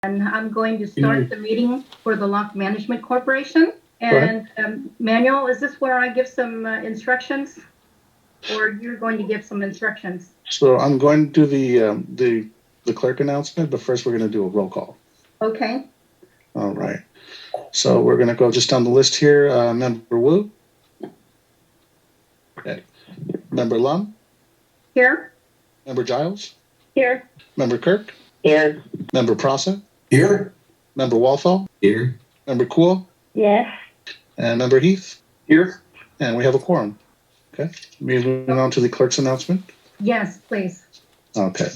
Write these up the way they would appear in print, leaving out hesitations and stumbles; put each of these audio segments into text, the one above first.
And I'm going to start the meeting for the Locke Management Corporation. And Manuel, is this where I give some instructions, or you're going to give some instructions? So I'm going to do the clerk announcement, but first we're going to do a roll call. Okay. All right. So we're going to go just down the list here. Member Wu. Okay. Member Lum. Here. Member Giles. Here. Member Kirk. Here. Member Prasa. Here. Member Walthall. Here. Member Kuhl. Yes. And Member Heath. Here. And we have a quorum. Okay. Moving on to the clerk's announcement. Yes, please. Okay.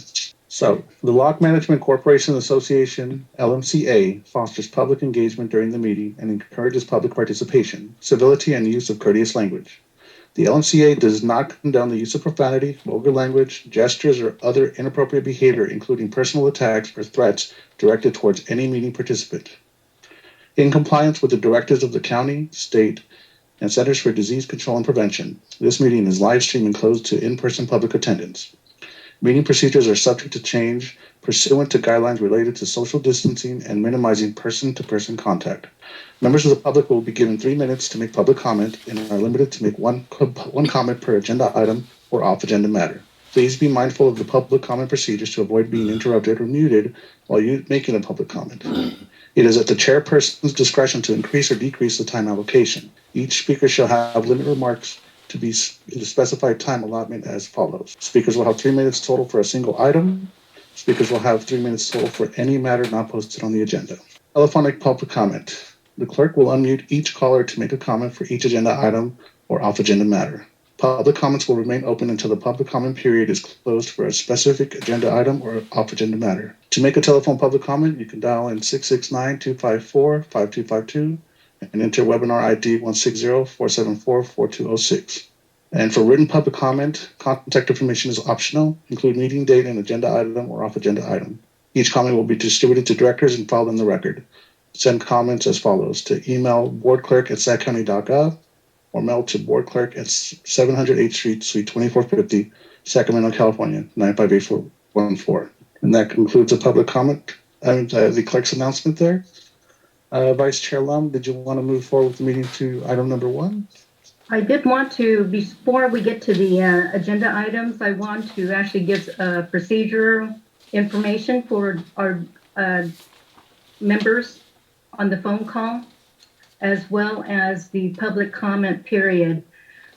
So the Locke Management Corporation Association, LMCA, fosters public engagement during the meeting and encourages public participation, civility, and use of courteous language. The LMCA does not condone the use of profanity, vulgar language, gestures, or other inappropriate behavior, including personal attacks or threats directed towards any meeting participant. In compliance with the directives of the county, state, and Centers for Disease Control and Prevention, this meeting is live streamed and closed to in-person public attendance. Meeting procedures are subject to change pursuant to guidelines related to social distancing and minimizing person-to-person contact. Members of the public will be given 3 minutes to make public comment and are limited to make one comment per agenda item or off-agenda matter. Please be mindful of the public comment procedures to avoid being interrupted or muted while making a public comment. It is at the chairperson's discretion to increase or decrease the time allocation. Each speaker shall have limited remarks to be in the specified time allotment as follows. Speakers will have 3 minutes total for a single item. Speakers will have 3 minutes total for any matter not posted on the agenda. Telephonic public comment. The clerk will unmute each caller to make a comment for each agenda item or off-agenda matter. Public comments will remain open until the public comment period is closed for a specific agenda item or off-agenda matter. To make a telephone public comment, you can dial in 669-254-5252 and enter webinar ID 160-474-4206. And for written public comment, contact information is optional. Include meeting date and agenda item or off-agenda item. Each comment will be distributed to directors and filed in the record. Send comments as follows to email boardclerk@saccounty.gov or mail to boardclerk at 700 8th Street, Suite 2450, Sacramento, California, 95814. And that concludes the public comment, the clerk's announcement there. Vice Chair Lum, did you want to move forward with the meeting to item number 1? I did want to, before we get to the agenda items, I want to actually give procedure information for our members on the phone call, as well as the public comment period.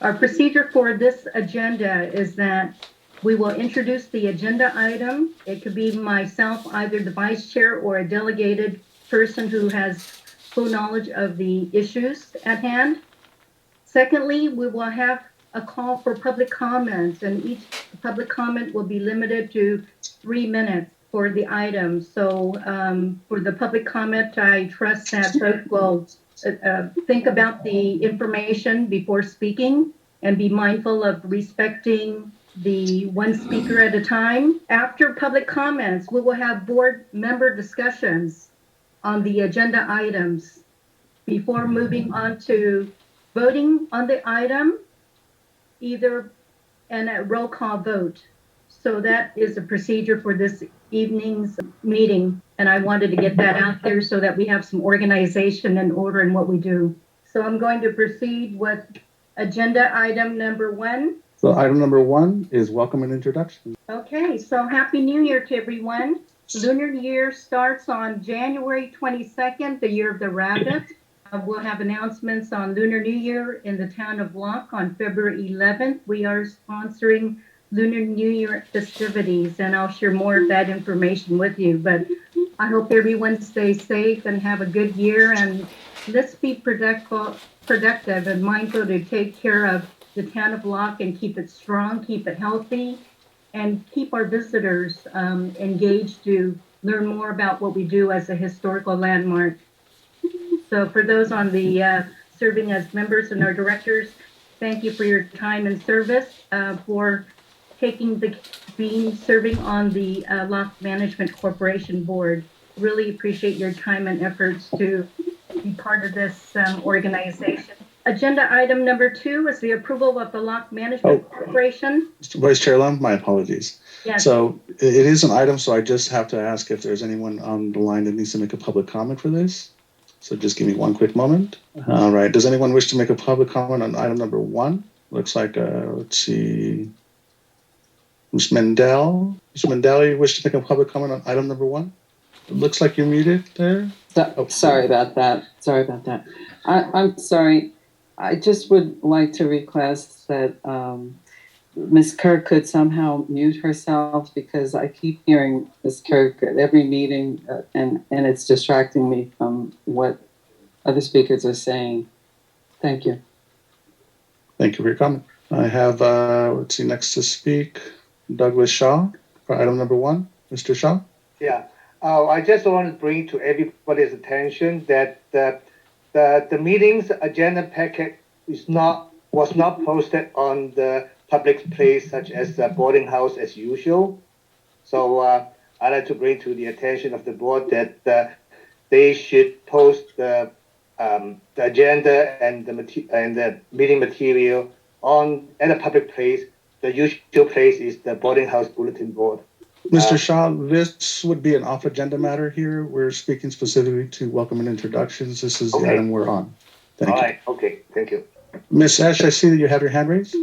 Our procedure for this agenda is that we will introduce the agenda item. It could be myself, either the vice chair or a delegated person who has full knowledge of the issues at hand. Secondly, we will have a call for public comments, and each public comment will be limited to 3 minutes for the item. So for the public comment, I trust that folks will think about the information before speaking and be mindful of respecting the one speaker at a time. After public comments, we will have board member discussions on the agenda items before moving on to voting on the item, either and a roll call vote. So that is a procedure for this evening's meeting. And I wanted to get that out there so that we have some organization and order in what we do. So I'm going to proceed with agenda item number 1. So item number 1 is welcome and introduction. Okay, so Happy New Year to everyone. Lunar Year starts on January 22nd, the year of the rabbit. We'll have announcements on Lunar New Year in the town of Locke on February 11th. We are sponsoring Lunar New Year festivities, and I'll share more of that information with you. But I hope everyone stays safe and have a good year, and let's be productive and mindful to take care of the town of Locke and keep it strong, keep it healthy, and keep our visitors engaged to learn more about what we do as a historical landmark. So for those on the serving as members and our directors, thank you for your time and service, for serving on the Locke Management Corporation board. Really appreciate your time and efforts to be part of this organization. Agenda item number 2 is the approval of the Locke Management Corporation. Mr. Vice Chair Lum, my apologies. Yes. So it is an item, so I just have to ask if there's anyone on the line that needs to make a public comment for this. So just give me one quick moment. All right. Does anyone wish to make a public comment on item number 1? Looks like, let's see, Ms. Mendel. Ms. Mendel, you wish to make a public comment on item number 1? It looks like you're muted there. Sorry about that. I'm sorry. I just would like to request that Ms. Kirk could somehow mute herself, because I keep hearing Ms. Kirk at every meeting, and it's distracting me from what other speakers are saying. Thank you. Thank you for your comment. I have, let's see, next to speak, Douglas Shaw for item number 1. Mr. Shaw? Yeah. I just want to bring to everybody's attention that the meeting's agenda packet was not posted on the public place such as the boarding house as usual. So I'd like to bring to the attention of the board that they should post the agenda and the meeting material at a public place. The usual place is the boarding house bulletin board. Mr. Shaw, this would be an off-agenda matter here. We're speaking specifically to welcome and introductions. This is the item we're on. Thank you. All right. Okay. Thank you. Ms. Esch, I see that you have your hand raised.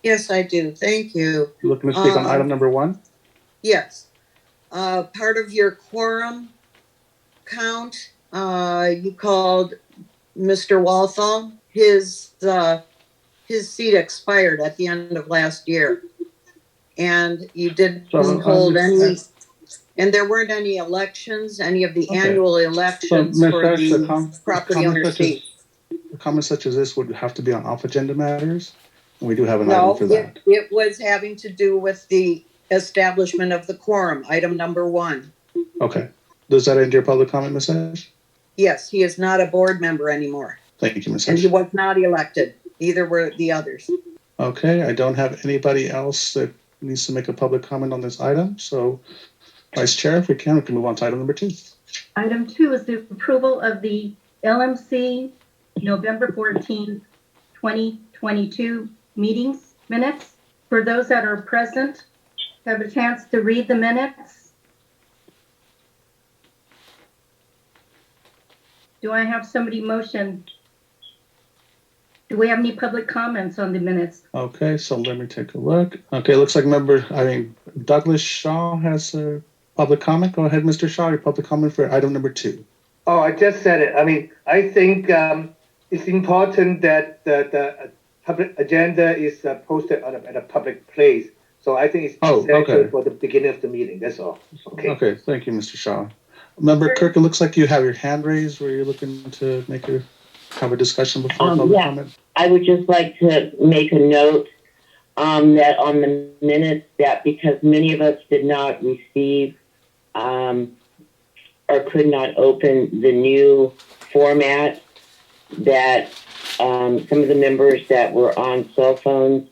Yes, I do. Thank you. You looking to speak on item number 1? Yes. Part of your quorum count, you called Mr. Walthall. His seat expired at the end of last year. And you didn't hold any, and there weren't any elections, any of the annual elections for the property owner seat. Comments such as this would have to be on off-agenda matters. And we do have an item for that. It was having to do with the establishment of the quorum, item number 1. Okay. Does that end your public comment, Ms. Esch? Yes, he is not a board member anymore. Thank you, Ms. And Esch. he was not elected. Either were the others. Okay, I don't have anybody else that needs to make a public comment on this item. So, Vice Chair, if we can move on to item number 2. Item 2 is the approval of the LMC November 14th, 2022 meetings minutes. For those that are present, have a chance to read the minutes. Do I have somebody motion? Do we have any public comments on the minutes? Okay, so let me take a look. Okay, looks like Douglas Shaw has a public comment. Go ahead, Mr. Shaw, your public comment for item number 2. Oh, I just said it. I mean, I think it's important that the public agenda is posted at a public place. So I think it's essential for the beginning of the meeting. That's all. Okay. Okay, thank you, Mr. Shaw. Member Kirk, it looks like you have your hand raised where you're looking to have a discussion before public comment. I would just like to make a note that on the minutes, that because many of us did not receive or could not open the new format, that some of the members that were on cell phones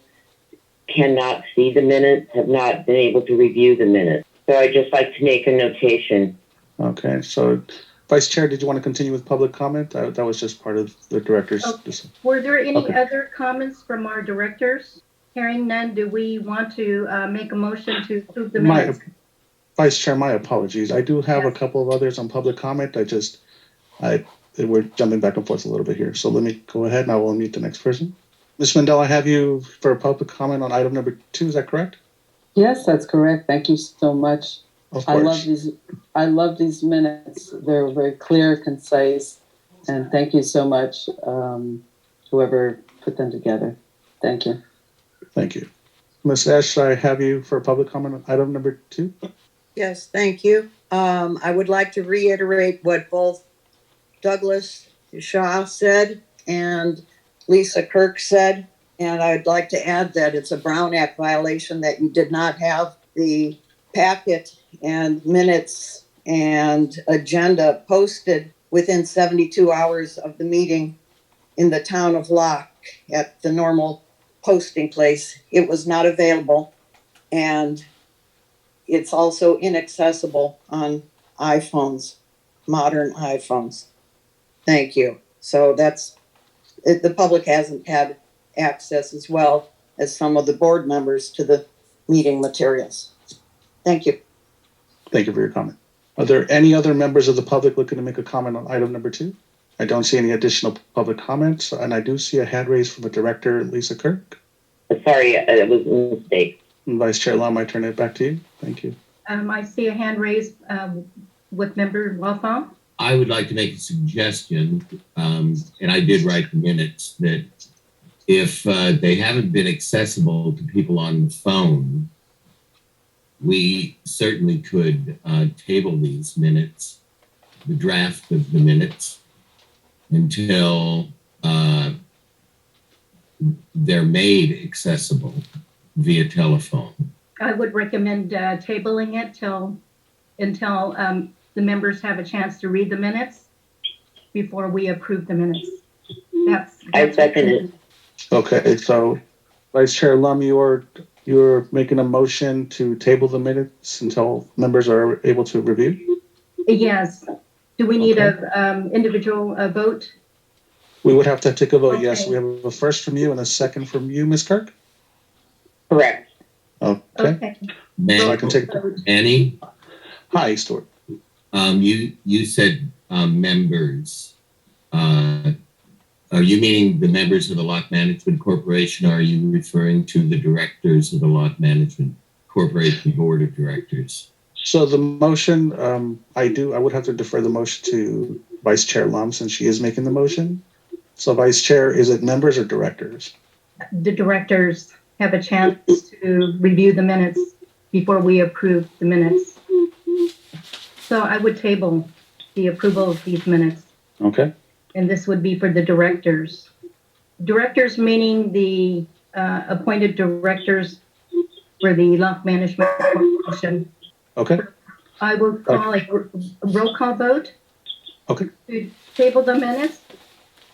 cannot see the minutes, have not been able to review the minutes. So I'd just like to make a notation. Okay, so Vice Chair, did you want to continue with public comment? That was just part of the director's. Were there any other comments from our directors? Hearing none, do we want to make a motion to approve the minutes? Vice Chair, my apologies. I do have a couple of others on public comment. We're jumping back and forth a little bit here. So let me go ahead and I will unmute the next person. Ms. Mendel, I have you for a public comment on item number 2. Is that correct? Yes, that's correct. Thank you so much. Of course. I love these minutes. They're very clear, concise, and thank you so much, whoever put them together. Thank you. Thank you. Ms. Esch, I have you for a public comment on item number 2. Yes, thank you. I would like to reiterate what both Douglas Shaw said and Lisa Kirk said. And I'd like to add that it's a Brown Act violation that you did not have the packet and minutes and agenda posted within 72 hours of the meeting in the town of Locke at the normal posting place. It was not available, and it's also inaccessible on iPhones, modern iPhones. Thank you. So that's the public hasn't had access as well as some of the board members to the meeting materials. Thank you. Thank you for your comment. Are there any other members of the public looking to make a comment on item number 2? I don't see any additional public comments, and I do see a hand raised from the director, Lisa Kirk. Sorry, it was a mistake. And Vice Chair Lum, I turn it back to you. Thank you. I see a hand raised with Member Walthall. I would like to make a suggestion, and I did write the minutes, that if they haven't been accessible to people on the phone, we certainly could table these minutes, the draft of the minutes, until they're made accessible via telephone. I would recommend tabling it until the members have a chance to read the minutes before we approve the minutes. I second it. Okay, so Vice Chair Lum, you're making a motion to table the minutes until members are able to review? Yes. Do we need a individual vote? We would have to take a vote, yes. Okay. We have a first from you and a second from you, Ms. Kirk? Correct. Okay. Okay. So I can take Annie, Hi, Stuart. you said members. Are you meaning the members of the Locke Management Corporation, or are you referring to the directors of the Locke Management Corporation Board of Directors? So the motion, I would have to defer the motion to Vice Chair Lum since she is making the motion. So Vice Chair, is it members or directors? The directors have a chance to review the minutes before we approve the minutes. So I would table the approval of these minutes, Okay. and this would be for the directors. Directors meaning the appointed directors for the Locke Management Corporation. Okay. I will call a roll call vote. Okay. To table the minutes.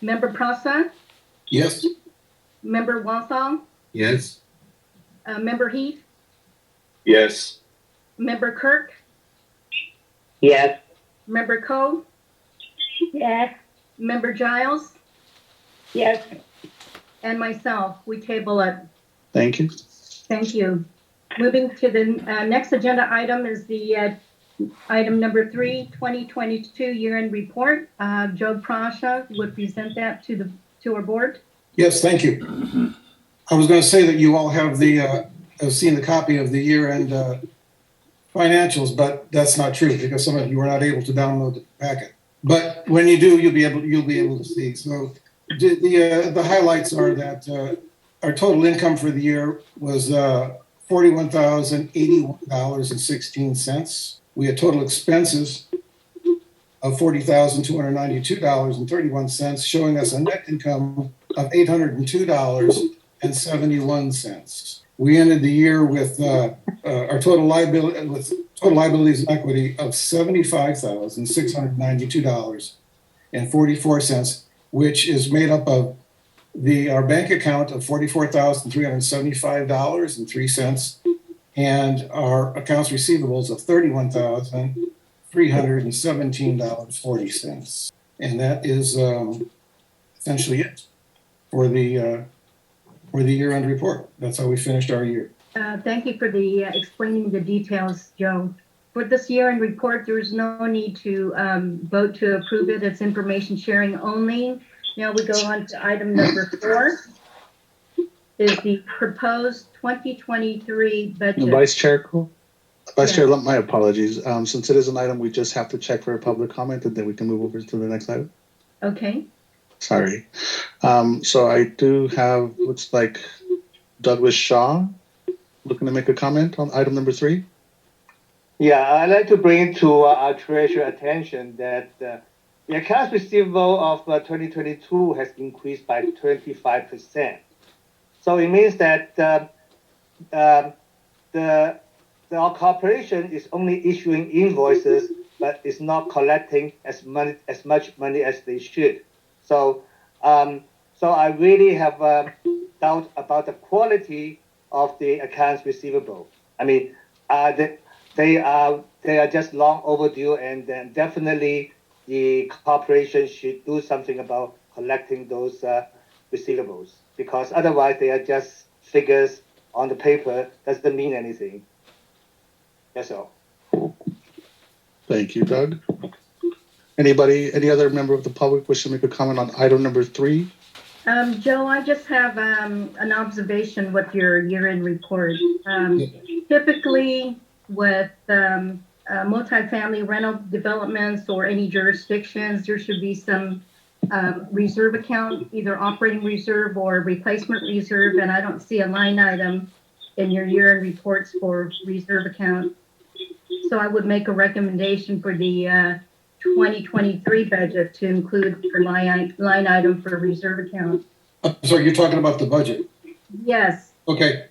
Member Prasa, Yes. Member Walthall, Yes? Member Heath, Yes. Member Kirk, Yes. Member Coe, Yes. Member Giles, Yes. and myself. We table it. Thank you. Thank you. Moving to the next agenda item is the item number 3, 2022 year-end report. Joe Prasha would present that to our board. Yes, thank you. I was going to say that you all have seen the copy of the year-end financials, but that's not true because some of you were not able to download the packet. But when you do, you'll be able to see. So the highlights are that our total income for the year was $41,081.16. We had total expenses of $40,292.31, showing us a net income of $802.71. We ended the year with our total liabilities and equity of $75,692.44, which is made up of our bank account of $44,375.03 and our accounts receivables of $31,317.40. And that is essentially it for the year-end report. That's how we finished our year. Thank you for the explaining the details, Joe. For this year-end report, there is no need to vote to approve it. It's information sharing only. Now we go on to item number 4, is the proposed 2023 budget. Vice Chair, Yes. Chair, my apologies. Since it is an item, we just have to check for a public comment and then we can move over to the next item. Okay. Sorry. So I do have, looks like Douglas Shaw looking to make a comment on item number 3. Yeah, I'd like to bring to our treasurer attention that the accounts receivable of 2022 has increased by 25%. So it means that our corporation is only issuing invoices, but is not collecting as much money as they should. So I really have doubt about the quality of the accounts receivable. I mean, they are just long overdue, and then definitely the corporation should do something about collecting those receivables, because otherwise they are just figures on the paper, doesn't mean anything. That's all. Thank you, Doug. Any other member of the public wish to make a comment on item number 3? Joe, I just have an observation with your year-end report. Typically, with multifamily rental developments or any jurisdictions, there should be some reserve account, either operating reserve or replacement reserve, and I don't see a line item in your year-end reports for reserve account. So I would make a recommendation for the 2023 budget to include a line item for reserve account. Sorry, you're talking about the budget. Yes. Okay,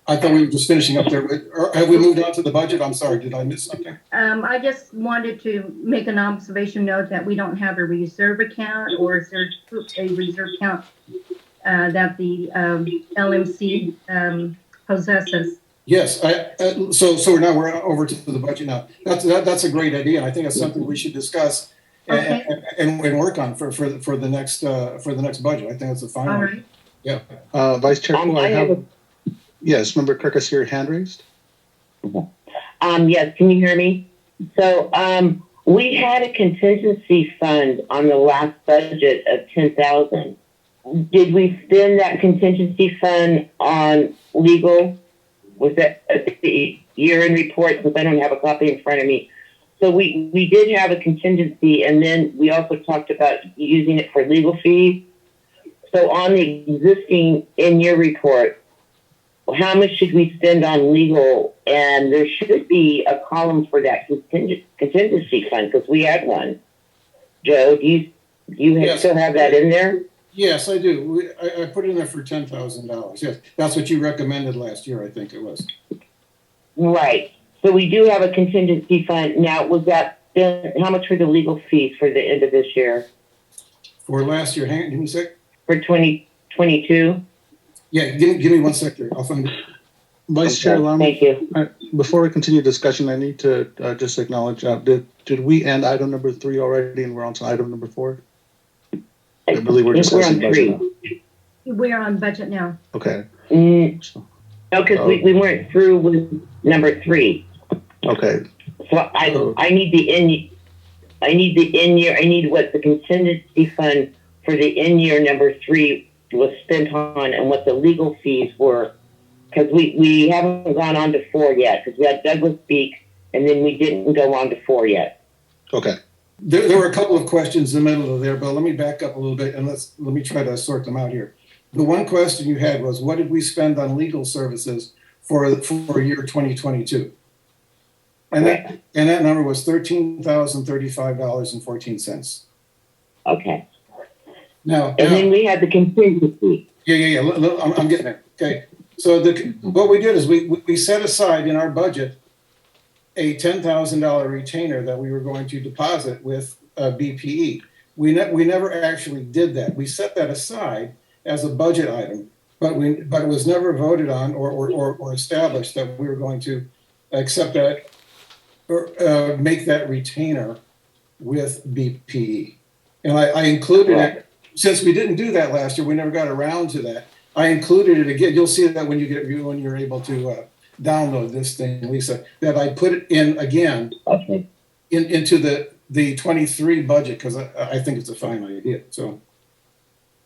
I thought we were just finishing up there. Or have we moved on to the budget? I'm sorry, did I miss something? I just wanted to make an observation note that we don't have a reserve account, or is there a reserve account that the LMC possesses? Yes, so now we're over to the budget now. That's a great idea, and I think that's something we should discuss Okay. and work on for the next budget. I think that's a fine All one. right. Yeah. Vice Chair, I have yes, Member Kirk, I see your hand raised. yes, can you hear me? So, we had a contingency fund on the last budget of 10,000. Did we spend that contingency fund on legal? Was that the year-end report? Because I don't have a copy in front of me. So we did have a contingency, and then we also talked about using it for legal fees. So on the existing in-year report, how much should we spend on legal? And there should be a column for that contingency fund, because we had one. Joe, do you Yes. still have that in there? Yes, I do. I put it in there for $10,000. Yes, that's what you recommended last year, I think it was. Right. So we do have a contingency fund. Now, was that how much for the legal fees for the end of this year? For last year, hang on, give me a sec. For 2022? Yeah, give me 1 sec there. I'll find it. Vice Chair, allow me, Thank you. before we continue discussion, I need to just acknowledge, did we end item number 3 already and we're on to item number 4? I believe we're We're discussing on budget 3. now. We're on budget now. Okay. No, because we weren't through with number 3. Okay. So I need the in-year, I need what the contingency fund for the in-year number 3 was spent on and what the legal fees were. Because we haven't gone on to 4 yet, because we had Douglas speak, and then we didn't go on to 4 yet. Okay. There were a couple of questions in the middle of there, but let me back up a little bit and let me try to sort them out here. The one question you had was, what did we spend on legal services for year 2022? And that number was $13,035.14. Okay. Now, And then we had the contingency. yeah. I'm getting there. Okay. So what we did is we set aside in our budget a $10,000 retainer that we were going to deposit with BPE. We never actually did that. We set that aside as a budget item, but it was never voted on or established that we were going to accept that or make that retainer with BPE. And I included it, since we didn't do that last year, we never got around to that. I included it again. You'll see that when you're able to download this thing, Lisa, that I put it in again into the 23 budget, because I think it's a fine idea. So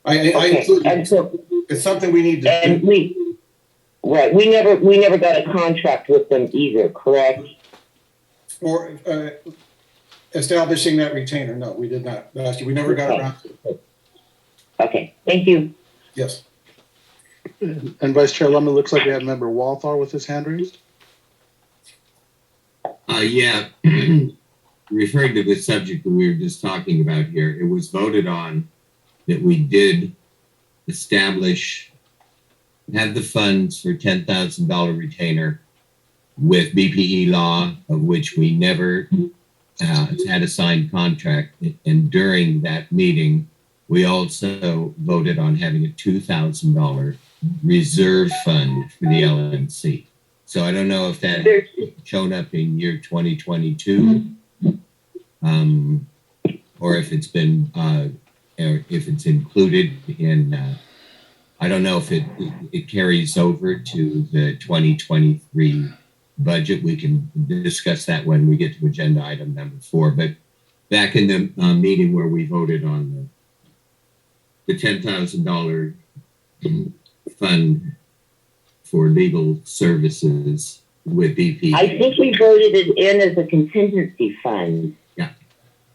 I included And so, it's something we need to and do. we never got a contract with them either, correct? For establishing that retainer. No, we did not last year. We never got around to it. Okay, thank you. Yes. And Vice Chair Lumley, looks like we have Member Walthall with his hand raised. Yeah, referring to the subject that we were just talking about here, it was voted on that we did have the funds for $10,000 retainer with BPE law, of which we never had a signed contract. And during that meeting, we also voted on having a $2,000 reserve fund for the LNC. So I don't know if that shown up in year 2022, or if it's been or if it's included in, I don't know if it carries over to the 2023 budget. We can discuss that when we get to agenda item number 4. But back in the meeting where we voted on the $10,000 fund for legal services with BP. I think we voted it in as a contingency fund. Yeah.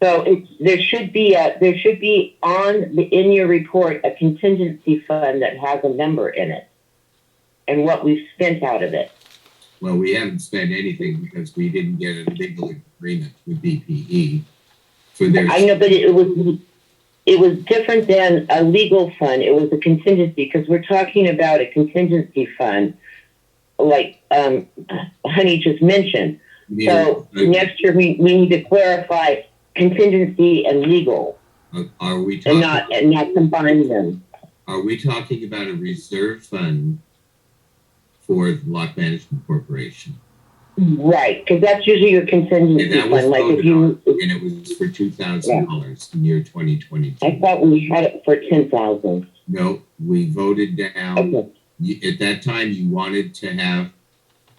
So there should be in your report a contingency fund that has a number in it and what we've spent out of it. Well, we haven't spent anything because we didn't get a legal agreement with BPE for their. I know, but it was different than a legal fund. It was a contingency because we're talking about a contingency fund, like Honey just mentioned. So next year we need to clarify contingency and legal, Are we talking, and not combine them. Are we talking about a reserve fund for the Locke Management Corporation? Right, because that's usually your contingency And that was fund. Like if voted you, on, and it was for $2,000 in year 2022. I thought we had it for 10,000. No, we voted down. Okay. At that time, you wanted to have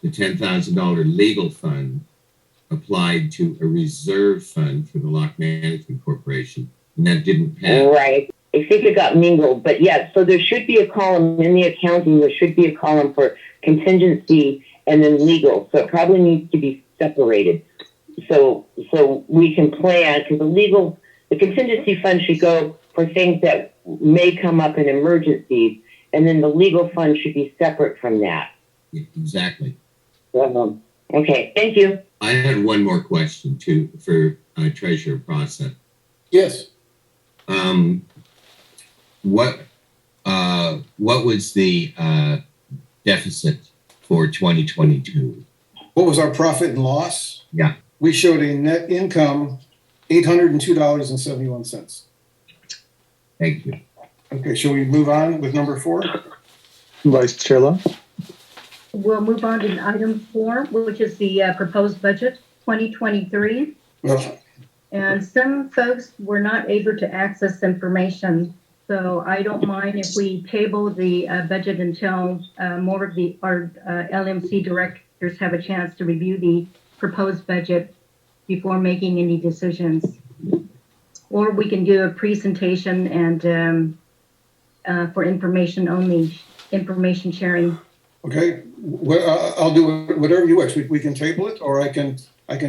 the $10,000 legal fund applied to a reserve fund for the Locke Management Corporation, and that didn't pass. Right. I think it got mingled, but yes. So there should be a column in the accounting. There should be a column for contingency and then legal. So it probably needs to be separated. So we can plan, because the contingency fund should go for things that may come up in emergencies, and then the legal fund should be separate from that. Exactly. Okay, thank you. I had one more question too for Treasurer Process. Yes. What was the deficit for 2022? What was our profit and loss? Yeah. We showed a net income $802.71. Thank you. Okay, shall we move on with number 4? Vice Chair Locke? We'll move on to item 4, which is the proposed budget 2023. Well, And some folks were not able to access information. So I don't mind if we table the budget until more of our LMC directors have a chance to review the proposed budget before making any decisions. Or we can do a presentation and for information only, information sharing. okay, I'll do whatever you wish. We can table it, or I can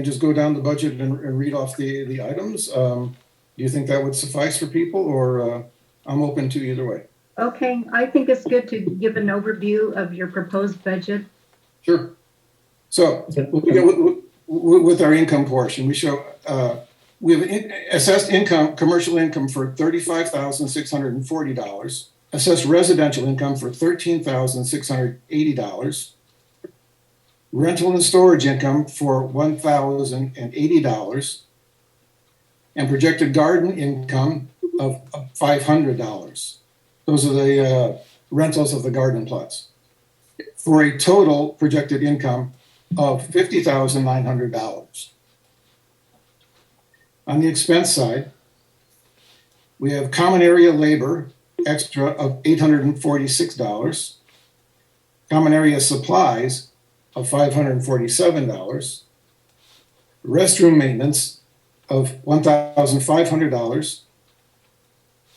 just go down the budget and read off the items. Do you think that would suffice for people, or I'm open to either way? Okay, I think it's good to give an overview of your proposed budget. Sure. So with our income portion, we show we have assessed income, commercial income for $35,640, assessed residential income for $13,680, rental and storage income for $1,080, and projected garden income of $500. Those are the rentals of the garden plots, for a total projected income of $50,900. On the expense side, we have common area labor extra of $846, common area supplies of $547, restroom maintenance of $1,500,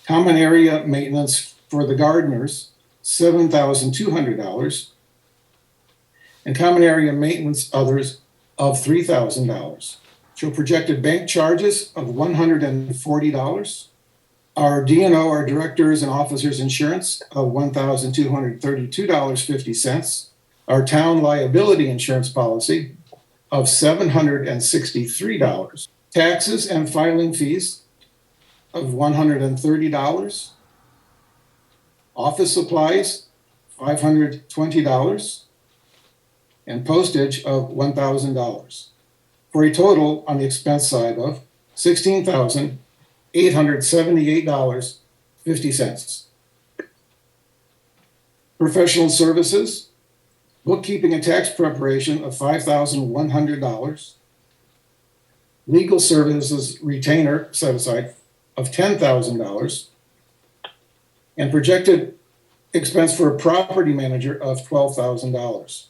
common area maintenance for the gardeners, $7,200, and common area maintenance others of $3,000. Show projected bank charges of $140. Our D&O, our directors and officers insurance of $1,232.50. Our town liability insurance policy of $763. Taxes and filing fees of $130. Office supplies, $520. And postage of $1,000. For a total on the expense side of $16,878.50. Professional services, bookkeeping and tax preparation of $5,100. Legal services retainer set aside of $10,000. and projected expense for a property manager of $12,000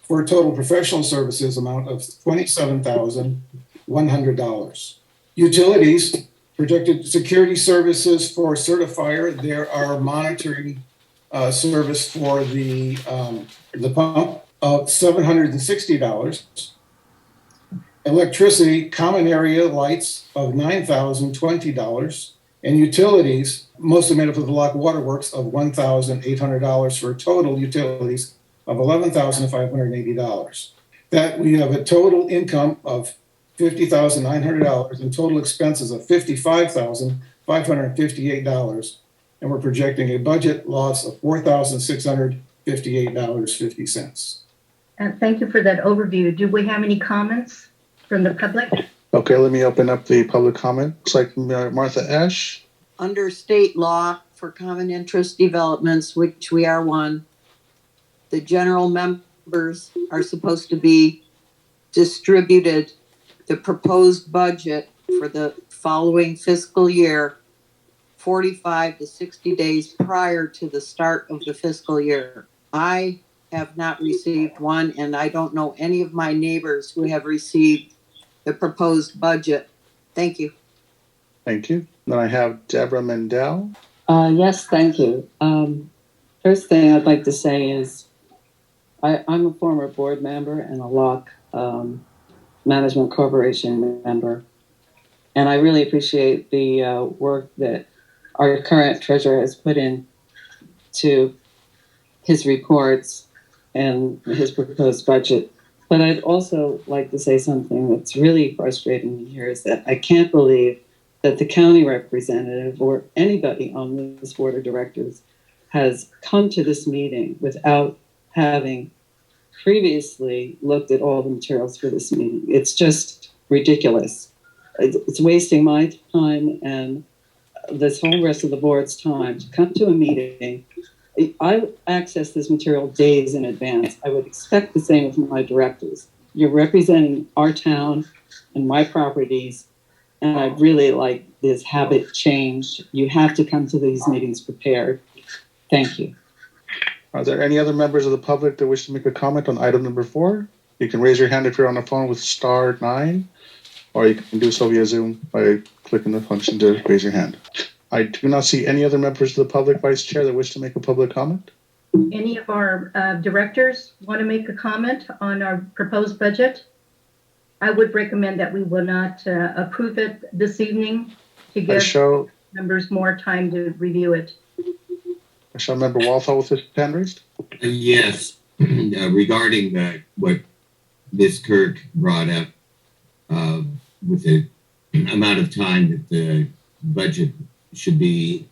for a total professional services amount of $27,100. Utilities, projected security services for certifier. There are monitoring service for the pump of $760. Electricity, common area lights of $9,020. And utilities, mostly made up of the Locke Waterworks, of $1,800 for total utilities of $11,580. That we have a total income of $50,900 and total expenses of $55,558. And we're projecting a budget loss of $4,658.50. And thank you for that overview. Do we have any comments from the public? Okay, let me open up the public comment. Looks like Martha Ash. Under state law for common interest developments, which we are one, the general members are supposed to be distributed the proposed budget for the following fiscal year 45 to 60 days prior to the start of the fiscal year. I have not received one, and I don't know any of my neighbors who have received the proposed budget. Thank you. Thank you. Then I have Deborah Mendel. Yes, thank you. First thing I'd like to say is I'm a former board member and a Locke Management Corporation member. And I really appreciate the work that our current treasurer has put in to his reports and his proposed budget. But I'd also like to say something that's really frustrating me here is that I can't believe that the county representative or anybody on this board of directors has come to this meeting without having previously looked at all the materials for this meeting. It's just ridiculous. It's wasting my time and this whole rest of the board's time to come to a meeting. I access this material days in advance. I would expect the same of my directors. You're representing our town and my properties, and I'd really like this habit changed. You have to come to these meetings prepared. Thank you. Are there any other members of the public that wish to make a comment on item number 4? You can raise your hand if you're on the phone with *9, or you can do so via Zoom by clicking the function to raise your hand. I do not see any other members of the public, Vice Chair, that wish to make a public comment. Any of our directors want to make a comment on our proposed budget? I would recommend that we will not approve it this evening to give members more time to review it. I shall member Walthall with his hand raised. Yes, regarding what Ms. Kirk brought up with the amount of time that the budget should be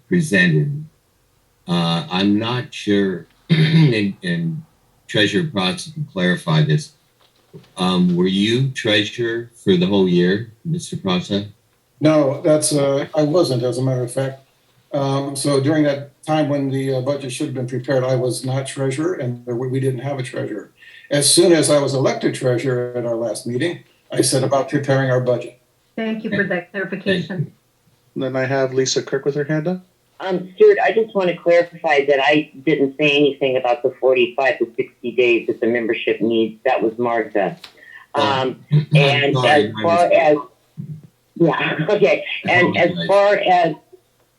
presented. I'm not sure, and Treasurer Protz can clarify this. Were you treasurer for the whole year, Mr. Protz? No, that's I wasn't, as a matter of fact. So during that time when the budget should have been prepared, I was not treasurer, and we didn't have a treasurer. As soon as I was elected treasurer at our last meeting, I set about preparing our budget. Thank you for that clarification. Then I have Lisa Kirk with her hand up. Stuart, I just want to clarify that I didn't say anything about the 45 to 60 days that the membership needs. That was Martha. And as far as, yeah, okay. And as far as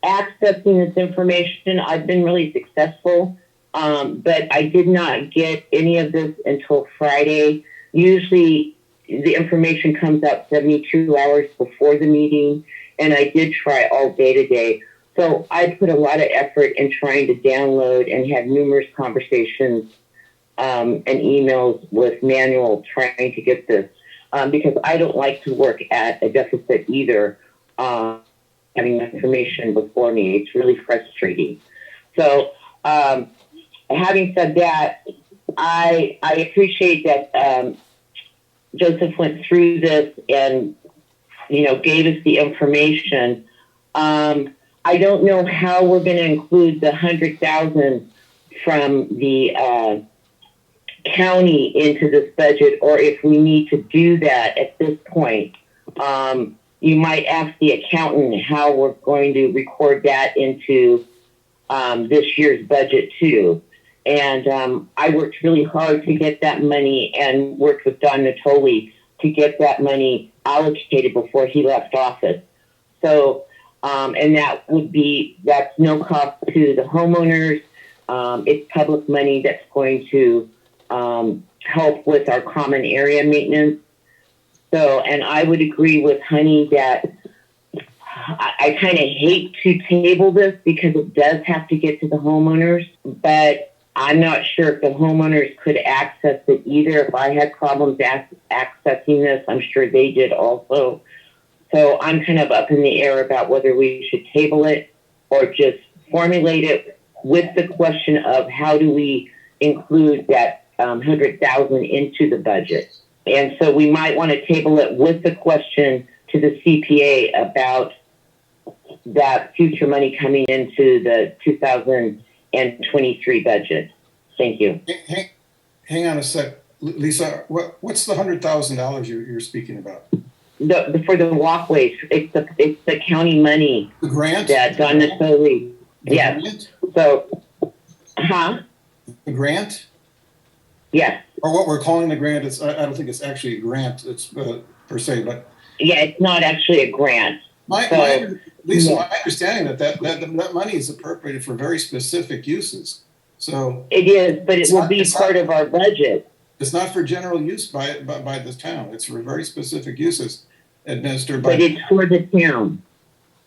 accessing this information, I've been really successful, but I did not get any of this until Friday. Usually the information comes out 72 hours before the meeting, and I did try all day today. So I put a lot of effort in trying to download and have numerous conversations and emails with Manuel trying to get this, because I don't like to work at a deficit either, having information before me. It's really frustrating. So having said that, I appreciate that Joseph went through this and, gave us the information. I don't know how we're going to include the 100,000 from the county into this budget, or if we need to do that at this point. You might ask the accountant how we're going to record that into this year's budget too. And I worked really hard to get that money and worked with Don Natoli to get that money allocated before he left office. So, and that's no cost to the homeowners. It's public money that's going to help with our common area maintenance. So, and I would agree with Honey that I kind of hate to table this because it does have to get to the homeowners, but I'm not sure if the homeowners could access it either. If I had problems accessing this, I'm sure they did also. So I'm kind of up in the air about whether we should table it or just formulate it with the question of how do we include that 100,000 into the budget. And so we might want to table it with the question to the CPA about that future money coming into the 2023 budget. Thank you. Hang on a sec, Lisa. What's the $100,000 you're speaking about? For the walkways, it's the county money. The grant? That Don Natoli. Yes. Grant? So, The grant? Yes. Or what we're calling the grant? I don't think it's actually a grant. It's per se, but Yeah, it's not actually a grant. Lisa, my understanding that money is appropriated for very specific uses. So It is, but it will be part of our budget. it's not for general use by the town. It's for very specific uses administered by. But it's for the town.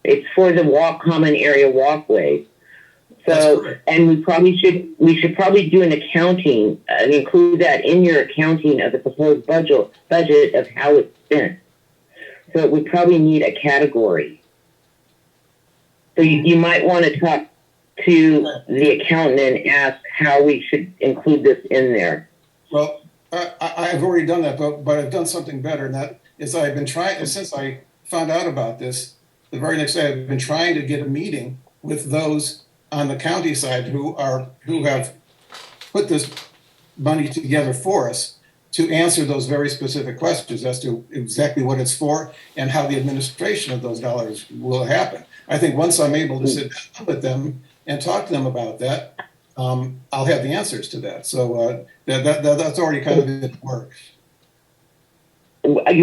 It's for the common area walkway. So, and we should probably do an accounting and include that in your accounting of the proposed budget of how it's spent. So we probably need a category. So you might want to talk to the accountant and ask how we should include this in there. Well, I've already done that, but I've done something better, and that is I've been trying, since I found out about this, the very next day I've been trying to get a meeting with those on the county side who have put this money together for us to answer those very specific questions as to exactly what it's for and how the administration of those dollars will happen. I think once I'm able to sit down with them and talk to them about that, I'll have the answers to that. So that's already kind of in the works. But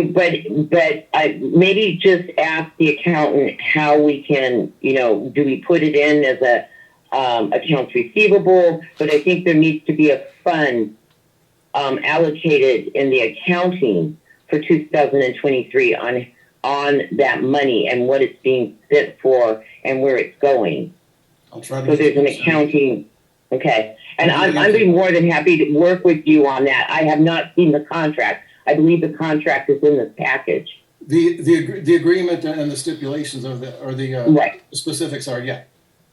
maybe just ask the accountant how we can, do we put it in as a accounts receivable? But I think there needs to be a fund allocated in the accounting for 2023 on that money and what it's being spent for and where it's going. I'll try to. So there's an accounting. Okay. And I'd be more than happy to work with you on that. I have not seen the contract. I believe the contract is in this package. The agreement and the stipulations of right. Specifics are, yeah.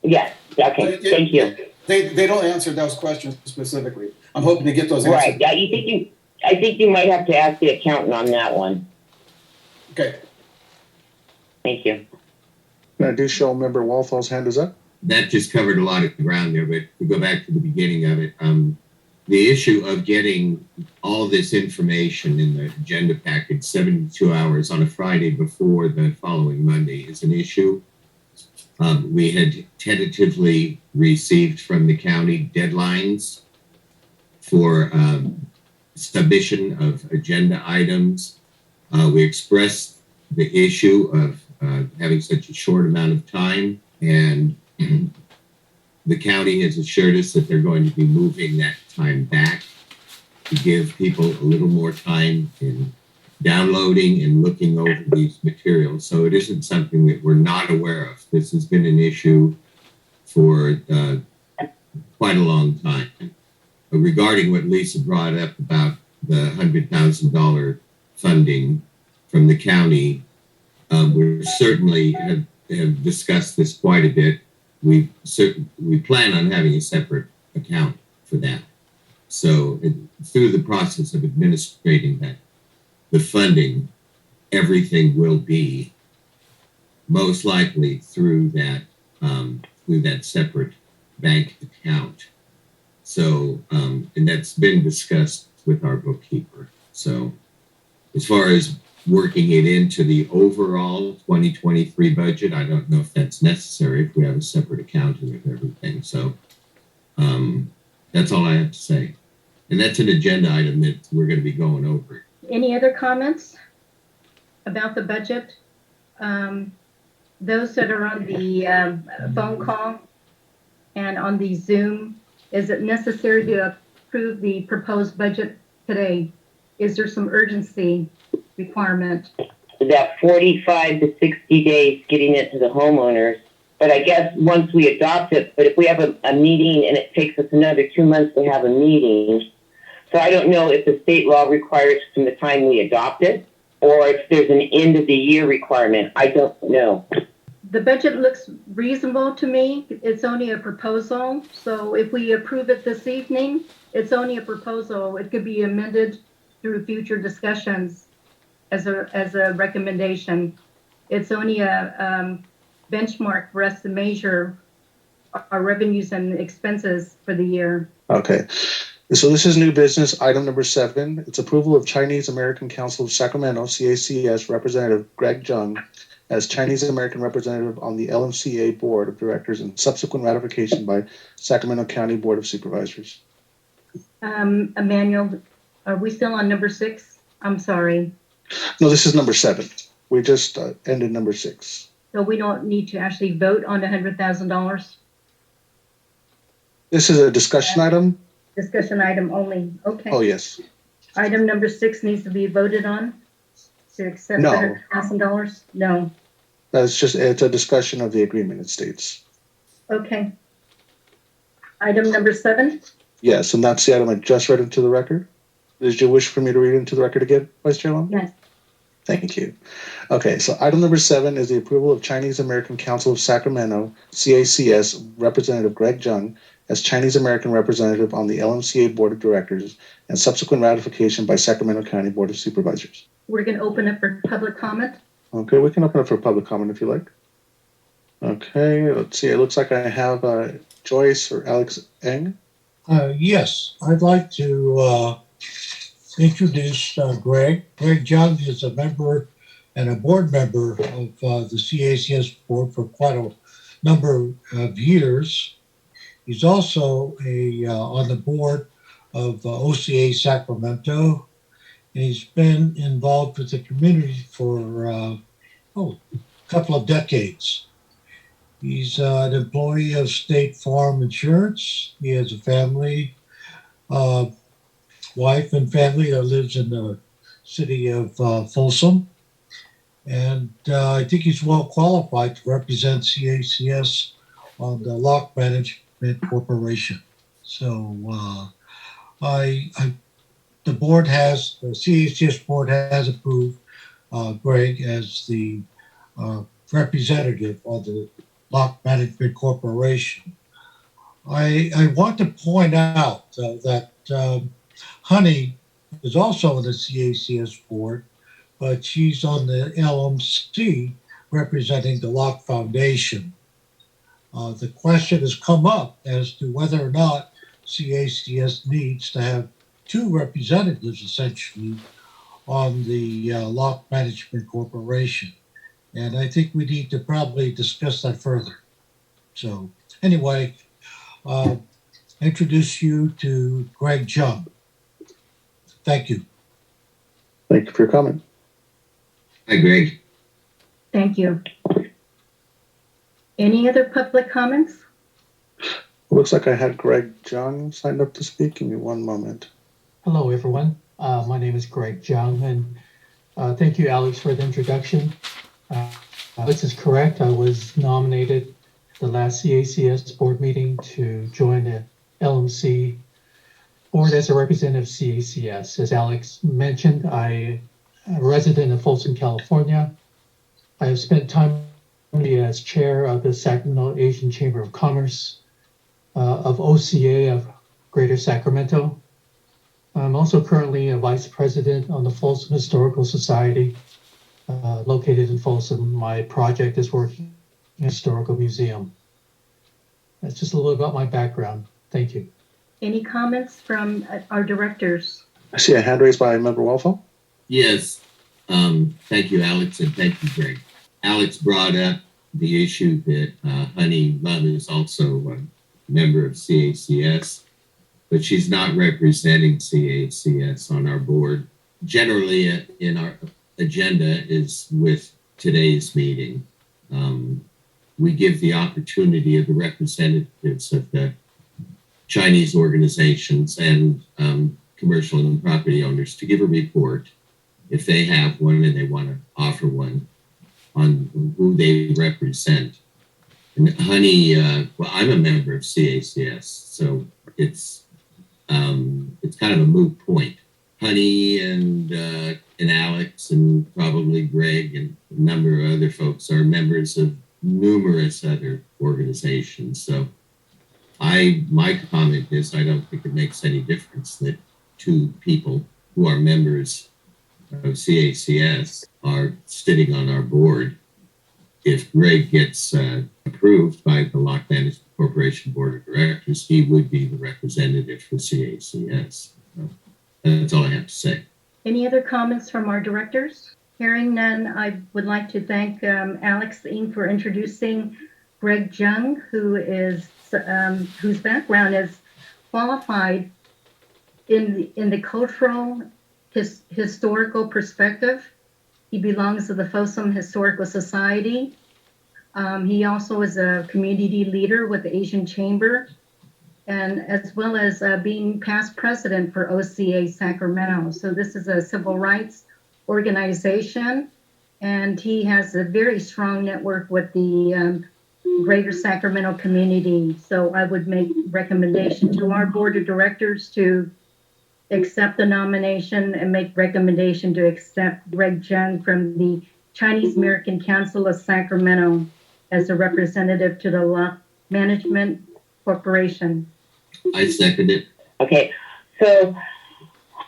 Yes. Okay. Thank you. They don't answer those questions specifically. I'm hoping to get those answers. Right. Yeah. I think you might have to ask the accountant on that one. Okay. Thank you. I do show member Walthall's hand is up. That just covered a lot of ground there, but to go back to the beginning of it, the issue of getting all this information in the agenda package 72 hours on a Friday before the following Monday is an issue. We had tentatively received from the county deadlines for submission of agenda items. We expressed the issue of having such a short amount of time, and the county has assured us that they're going to be moving that time back to give people a little more time in downloading and looking over these materials. So it isn't something that we're not aware of. This has been an issue for quite a long time. Regarding what Lisa brought up about the $100,000 funding from the county, we certainly have discussed this quite a bit. We plan on having a separate account for that. So through the process of administrating the funding, everything will be most likely through that separate bank account. So, and that's been discussed with our bookkeeper. So as far as working it into the overall 2023 budget. I don't know if that's necessary if we have a separate accounting of everything. So that's all I have to say. And that's an agenda item that we're going to be going over. Any other comments about the budget? Those that are on the phone call and on the Zoom, is it necessary to approve the proposed budget today? Is there some urgency requirement? That 45 to 60 days getting it to the homeowners. But I guess once we adopt it, but if we have a meeting and it takes us another 2 months to have a meeting, so I don't know if the state law requires from the time we adopt it or if there's an end of the year requirement. I don't know. The budget looks reasonable to me. It's only a proposal. So if we approve it this evening, it's only a proposal. It could be amended through future discussions as a recommendation. It's only a benchmark for us to measure our revenues and expenses for the year. Okay. So this is new business, item number 7. It's approval of Chinese American Council of Sacramento, CACS Representative Greg Jung as Chinese American representative on the LMCA Board of Directors and subsequent ratification by Sacramento County Board of Supervisors. Emmanuel, are we still on number 6? I'm sorry. No, this is number 7. We just ended number 6. So we don't need to actually vote on $100,000? This is a discussion item. Discussion item only. Okay. Oh, yes. Item number 6 needs to be voted on to accept No. $100,000? No. It's a discussion of the agreement, it states. Okay. Item number 7? Yes, and that's the item I just read into the record. Did you wish for me to read into the record again, Vice Chair Long? Yes. Thank you. Okay, so item number 7 is the approval of Chinese American Council of Sacramento, CACS Representative Greg Jung as Chinese American representative on the LMCA Board of Directors and subsequent ratification by Sacramento County Board of Supervisors. We're going to open up for public comment. Okay, we can open up for public comment if you like. Okay, let's see. It looks like I have Joyce or Alex Eng. Yes, I'd like to introduce Greg. Greg Jung is a member and a board member of the CACS board for quite a number of years. He's also on the board of OCA Sacramento, and he's been involved with the community for a couple of decades. He's an employee of State Farm Insurance. He has a family, wife and family that lives in the city of Folsom. And I think he's well qualified to represent CACS on the Locke Management Corporation. So the CACS board has approved Greg as the representative of the Locke Management Corporation. I want to point out that Honey is also on the CACS board, but she's on the LMC representing the Locke Foundation. The question has come up as to whether or not CACS needs to have 2 representatives essentially on the Locke Management Corporation. And I think we need to probably discuss that further. So anyway, introduce you to Greg Jung. Thank you. Thank you for your comment. Hi, Greg. Thank you. Any other public comments? It looks like I had Greg Jung signed up to speak. Give me one moment. Hello, everyone. My name is Greg Jung, and thank you, Alex, for the introduction. This is correct. I was nominated the last CACS board meeting to join the LMC board as a representative of CACS. As Alex mentioned, I am a resident of Folsom, California. I have spent time as chair of the Sacramento Asian Chamber of Commerce, of OCA of Greater Sacramento. I'm also currently a vice president on the Folsom Historical Society, located in Folsom. My project is working in a historical museum. That's just a little about my background. Thank you. Any comments from our directors? I see a hand raised by member Walfall. Yes. Thank you, Alex, and thank you, Greg. Alex brought up the issue that Honey Love is also a member of CACS, but she's not representing CACS on our board. Generally, in our agenda is with today's meeting. We give the opportunity of the representatives of the Chinese organizations and commercial and property owners to give a report if they have one and they want to offer one on who they represent. And Honey, well, I'm a member of CACS, so it's kind of a moot point. Honey and Alex and probably Greg and a number of other folks are members of numerous other organizations. So my comment is I don't think it makes any difference that two people who are members of CACS are sitting on our board. If Greg gets approved by the Locke Management Corporation Board of Directors, he would be the representative for CACS. So that's all I have to say. Any other comments from our directors? Hearing none, I would like to thank Alex Ng for introducing Greg Jung, whose background is qualified in the cultural historical perspective. He belongs to the Folsom Historical Society. He also is a community leader with the Asian Chamber, and as well as being past president for OCA Sacramento. So this is a civil rights organization, and he has a very strong network with the greater Sacramento community. So I would make recommendation to our board of directors to accept the nomination and make recommendation to accept Greg Jung from the Chinese American Council of Sacramento as a representative to the Locke Management Corporation. I second it. Okay, so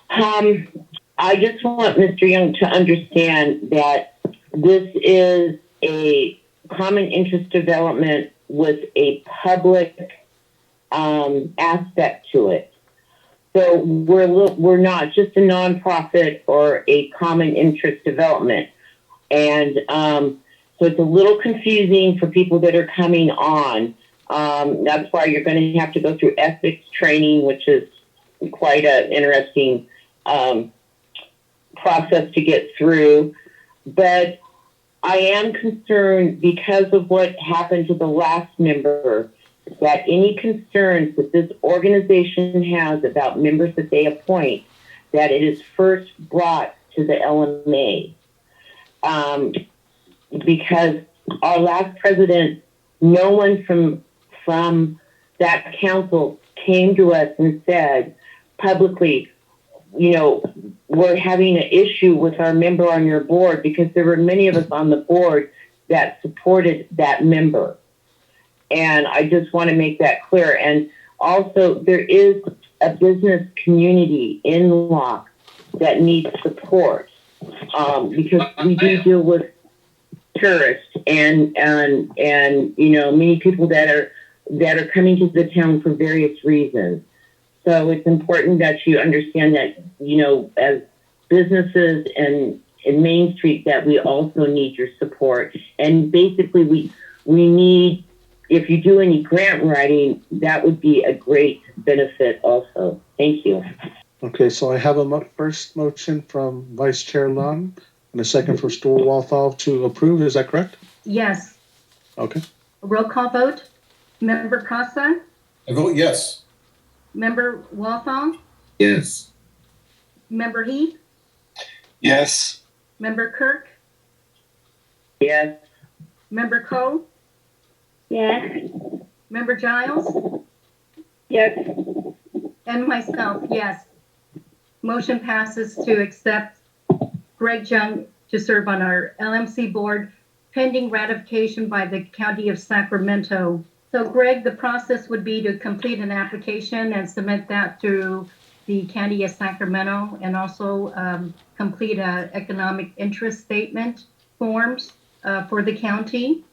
I just want Mr. Young to understand that this is a common interest development with a public aspect to it. So we're not just a nonprofit or a common interest development. And so it's a little confusing for people that are coming on. That's why you're going to have to go through ethics training, which is quite an interesting process to get through. But I am concerned because of what happened to the last member, that any concerns that this organization has about members that they appoint, that it is first brought to the LMA. Because our last president, no one from that council came to us and said publicly, you know, we're having an issue with our member on your board, because there were many of us on the board that supported that member. And I just want to make that clear. And also, there is a business community in Locke that needs support, because we do deal with tourists and you know, many people that are coming to the town for various reasons. So it's important that you understand that, you know, as businesses and in Main Street, that we also need your support. And basically, we need, if you do any grant writing, that would be a great benefit also. Thank you. Okay, so I have a first motion from Vice Chair Lund and a second for Stuart Walthall to approve. Is that correct? Yes. Okay. Roll call vote. Member Casa? I vote yes. Member Walthall? Yes. Member Heath? Yes. Member Kirk? Yes. Member Cole? Yes. Member Giles? Yes. And myself, yes. Motion passes to accept Greg Jung to serve on our LMC board pending ratification by the County of Sacramento. So Greg, the process would be to complete an application and submit that to the County of Sacramento, and also complete a economic interest statement forms for the county,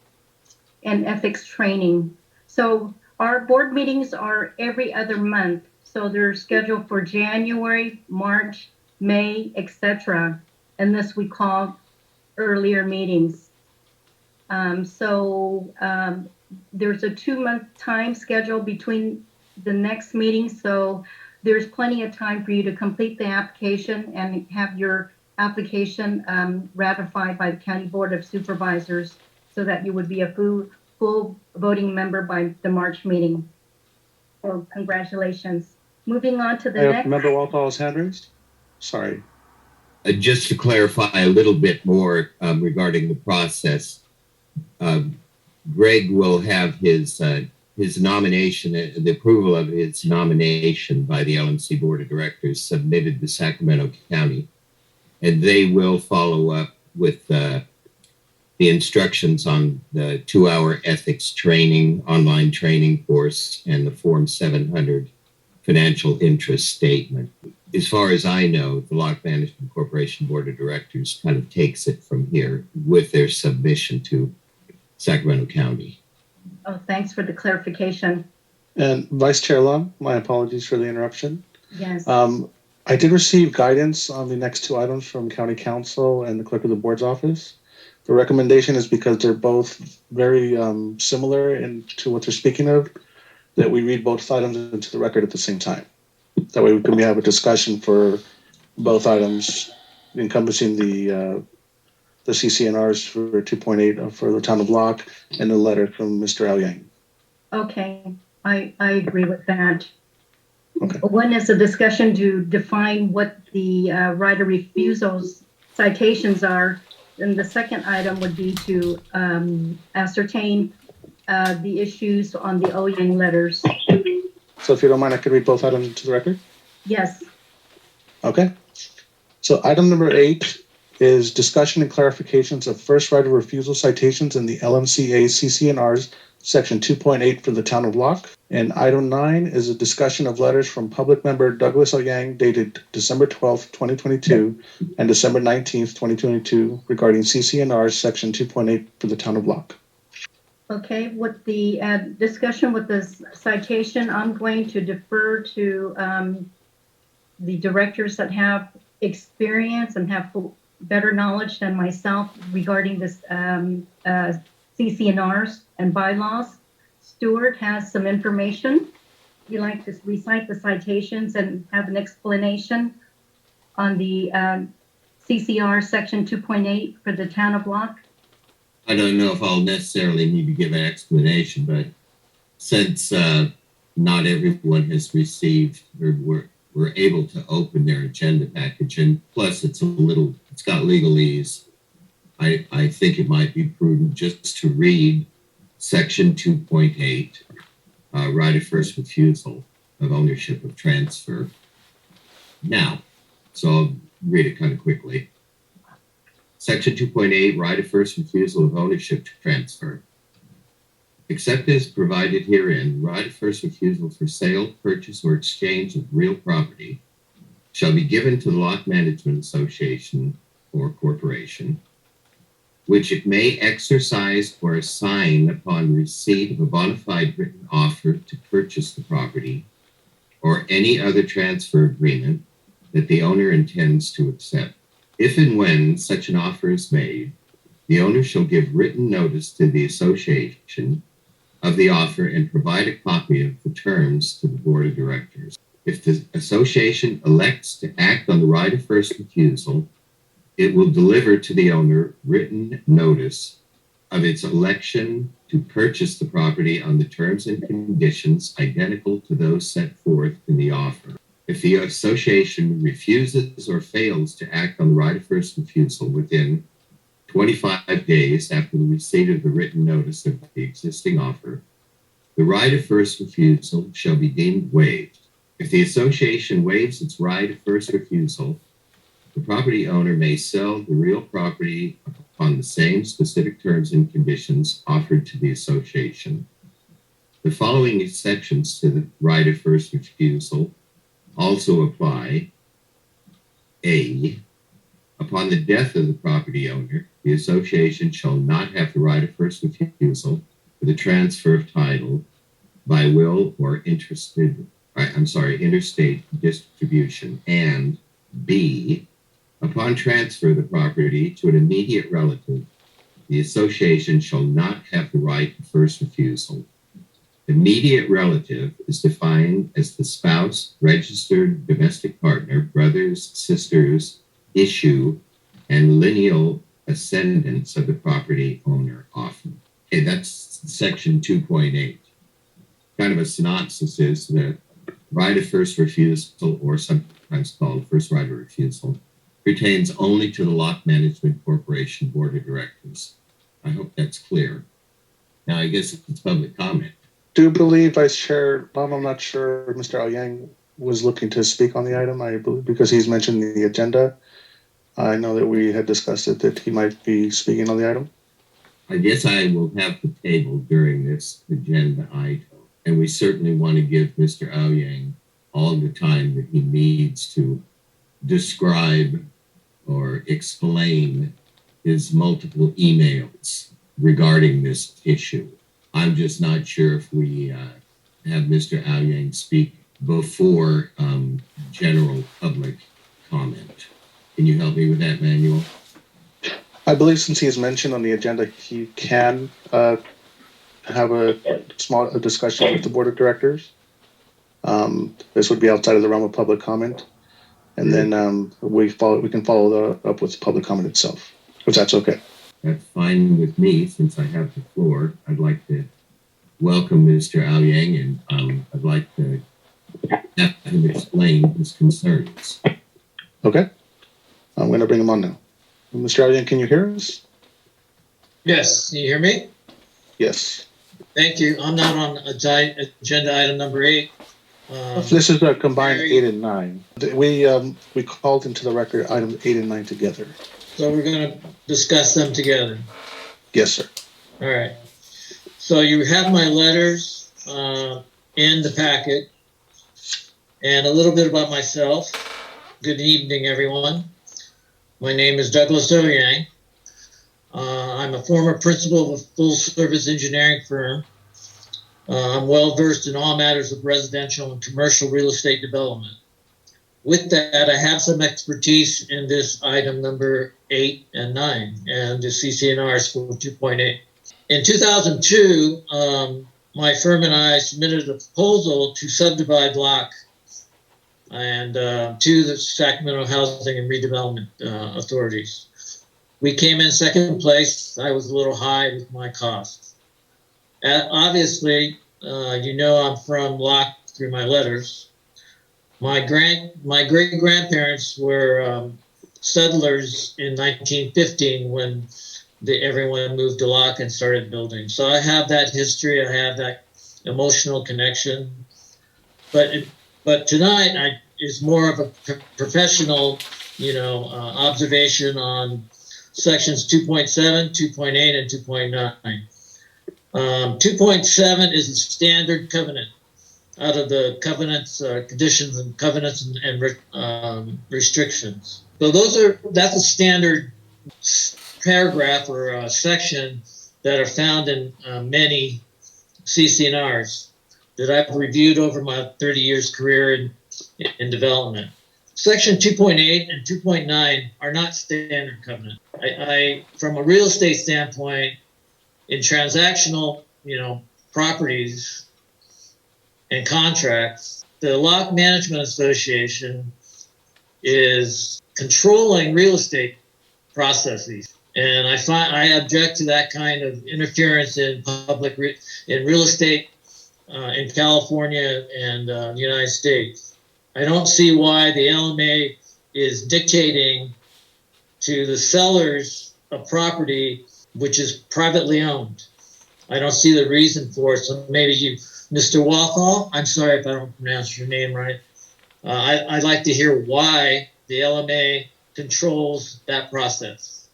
and ethics training. So our board meetings are every other month. So they're scheduled for January, March, May, etc. and this we call earlier meetings. There's a 2-month time schedule between the next meeting, so there's plenty of time for you to complete the application and have your application ratified by the County Board of Supervisors so that you would be a full voting member by the March meeting. So congratulations. Moving on to the next. Member Walthall's hand raised. Sorry. Just to clarify a little bit more regarding the process, Greg will have his nomination, the approval of his nomination by the LMC Board of Directors submitted to Sacramento County, and they will follow up with the instructions on the 2-hour ethics training, online training course, and the Form 700 financial interest statement. As far as I know, the Locke Management Corporation Board of Directors kind of takes it from here with their submission to Sacramento County. Oh, thanks for the clarification. And Vice Chair Lum, my apologies for the interruption. Yes. I did receive guidance on the next 2 items from County Council and the Clerk of the Board's office. The recommendation is because they're both very similar to what they're speaking of, that we read both items into the record at the same time. That way we can have a discussion for both items encompassing the CCNRs for 2.8 for the town of Locke and the letter from Mr. Al Yang. Okay, I agree with that. Okay. One is a discussion to define what the right of refusals citations are. And the second item would be to ascertain the issues on the Yang letters. So if you don't mind, I could read both items into the record? Yes. Okay. So item number 8 is discussion and clarifications of first right of refusal citations in the LMCA CCNRs section 2.8 for the town of Locke. And item 9 is a discussion of letters from public member Douglas L. Yang dated December 12th, 2022 and December 19th, 2022 regarding CCNRs section 2.8 for the town of Locke. Okay, with the discussion with this citation, I'm going to defer to the directors that have experience and have better knowledge than myself regarding this CCNRs and bylaws. Stuart has some information. You'd like to recite the citations and have an explanation on the CCR section 2.8 for the town of Locke? I don't know if I'll necessarily need to give an explanation, but since not everyone has received or were able to open their agenda package, and plus it's got legalese, I think it might be prudent just to read section 2.8, right of first refusal of ownership of transfer. Now, so I'll read it kind of quickly. Section 2.8, right of first refusal of ownership to transfer. Except as provided herein, right of first refusal for sale, purchase, or exchange of real property shall be given to the Locke Management Association or Corporation, which it may exercise or assign upon receipt of a bona fide written offer to purchase the property or any other transfer agreement that the owner intends to accept. If and when such an offer is made, the owner shall give written notice to the association of the offer and provide a copy of the terms to the board of directors. If the association elects to act on the right of first refusal, it will deliver to the owner written notice of its election to purchase the property on the terms and conditions identical to those set forth in the offer. If the association refuses or fails to act on the right of first refusal within 25 days after the receipt of the written notice of the existing offer, the right of first refusal shall be deemed waived. If the association waives its right of first refusal, the property owner may sell the real property upon the same specific terms and conditions offered to the association. The following exceptions to the right of first refusal also apply. A, upon the death of the property owner, the association shall not have the right of first refusal for the transfer of title by will or interstate distribution. And B, Upon transfer of the property to an immediate relative, the association shall not have the right of first refusal. Immediate relative is defined as the spouse, registered domestic partner, brothers, sisters, issue, and lineal ascendants of the property owner often. Okay, that's section 2.8. Kind of a synopsis is that right of first refusal, or sometimes called first right of refusal, pertains only to the Locke Management Corporation Board of Directors. I hope that's clear. Now, I guess it's public comment. Do believe Vice Chair, I'm not sure Mr. Al Yang was looking to speak on the item, I believe, because he's mentioned the agenda. I know that we had discussed it, that he might be speaking on the item. I guess I will have the table during this agenda item, and we certainly want to give Mr. Al Yang all the time that he needs to describe or explain his multiple emails regarding this issue. I'm just not sure if we have Mr. Al Yang speak before general public comment. Can you help me with that, Manuel? I believe since he is mentioned on the agenda, he can have a small discussion with the Board of Directors. This would be outside of the realm of public comment. And then we can follow up with public comment itself, if that's okay. That's fine with me. Since I have the floor, I'd like to welcome Mr. Al Yang, and I'd like to have him explain his concerns. Okay. I'm going to bring him on now. Mr. Al Yang, can you hear us? Yes, can you hear me? Yes. Thank you. I'm not on agenda item number 8. This is a combined 8 and 9. We called into the record items 8 and 9 together. So we're going to discuss them together. Yes, sir. All right. So you have my letters in the packet, and a little bit about myself. Good evening, everyone. My name is Douglas O. Yang. I'm a former principal of a full-service engineering firm. I'm well-versed in all matters of residential and commercial real estate development. With that, I have some expertise in this item number 8 and 9, and the CC&Rs for 2.8. In 2002, my firm and I submitted a proposal to subdivide Locke and to the Sacramento Housing and Redevelopment authorities. We came in second place. I was a little high with my costs. Obviously, I'm from Locke through my letters. My great-grandparents were settlers in 1915 when everyone moved to Locke and started building. So I have that history. I have that emotional connection. But tonight is more of a professional, observation on sections 2.7, 2.8, and 2.9. 2.7 is a standard covenant out of the covenants, conditions and covenants and restrictions. So that's a standard paragraph or section that are found in many CC&Rs that I've reviewed over my 30 years career in development. Section 2.8 and 2.9 are not standard covenant. From a real estate standpoint, in transactional, properties and contracts, the Locke Management Association is controlling real estate processes. And I object to that kind of interference in in real estate in California and the United States. I don't see why the LMA is dictating to the sellers of property which is privately owned. I don't see the reason for it. So maybe Mr. Wathall, I'm sorry if I don't pronounce your name right. I'd like to hear why the LMA controls that process.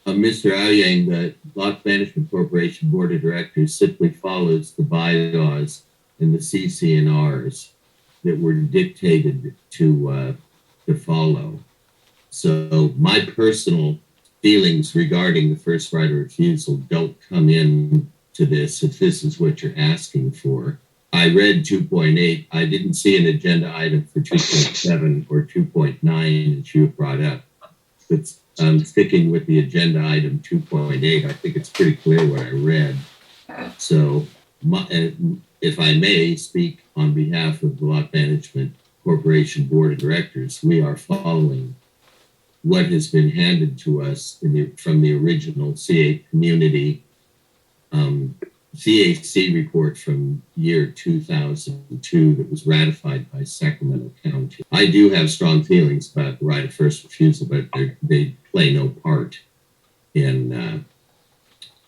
Mr. Al Yang, the Locke Management Corporation Board of Directors simply follows the bylaws and the CC&Rs that were dictated to follow. So my personal feelings regarding the first right of refusal don't come in to this if this is what you're asking for. I read 2.8. I didn't see an agenda item for 2.7 or 2.9 that you brought up. but sticking with the agenda item 2.8, I think it's pretty clear what I read. So, if I may speak on behalf of the Locke Management Corporation Board of Directors, we are following what has been handed to us from the original CA community CAC report from year 2002 that was ratified by Sacramento County. I do have strong feelings about the right of first refusal, but they play no part in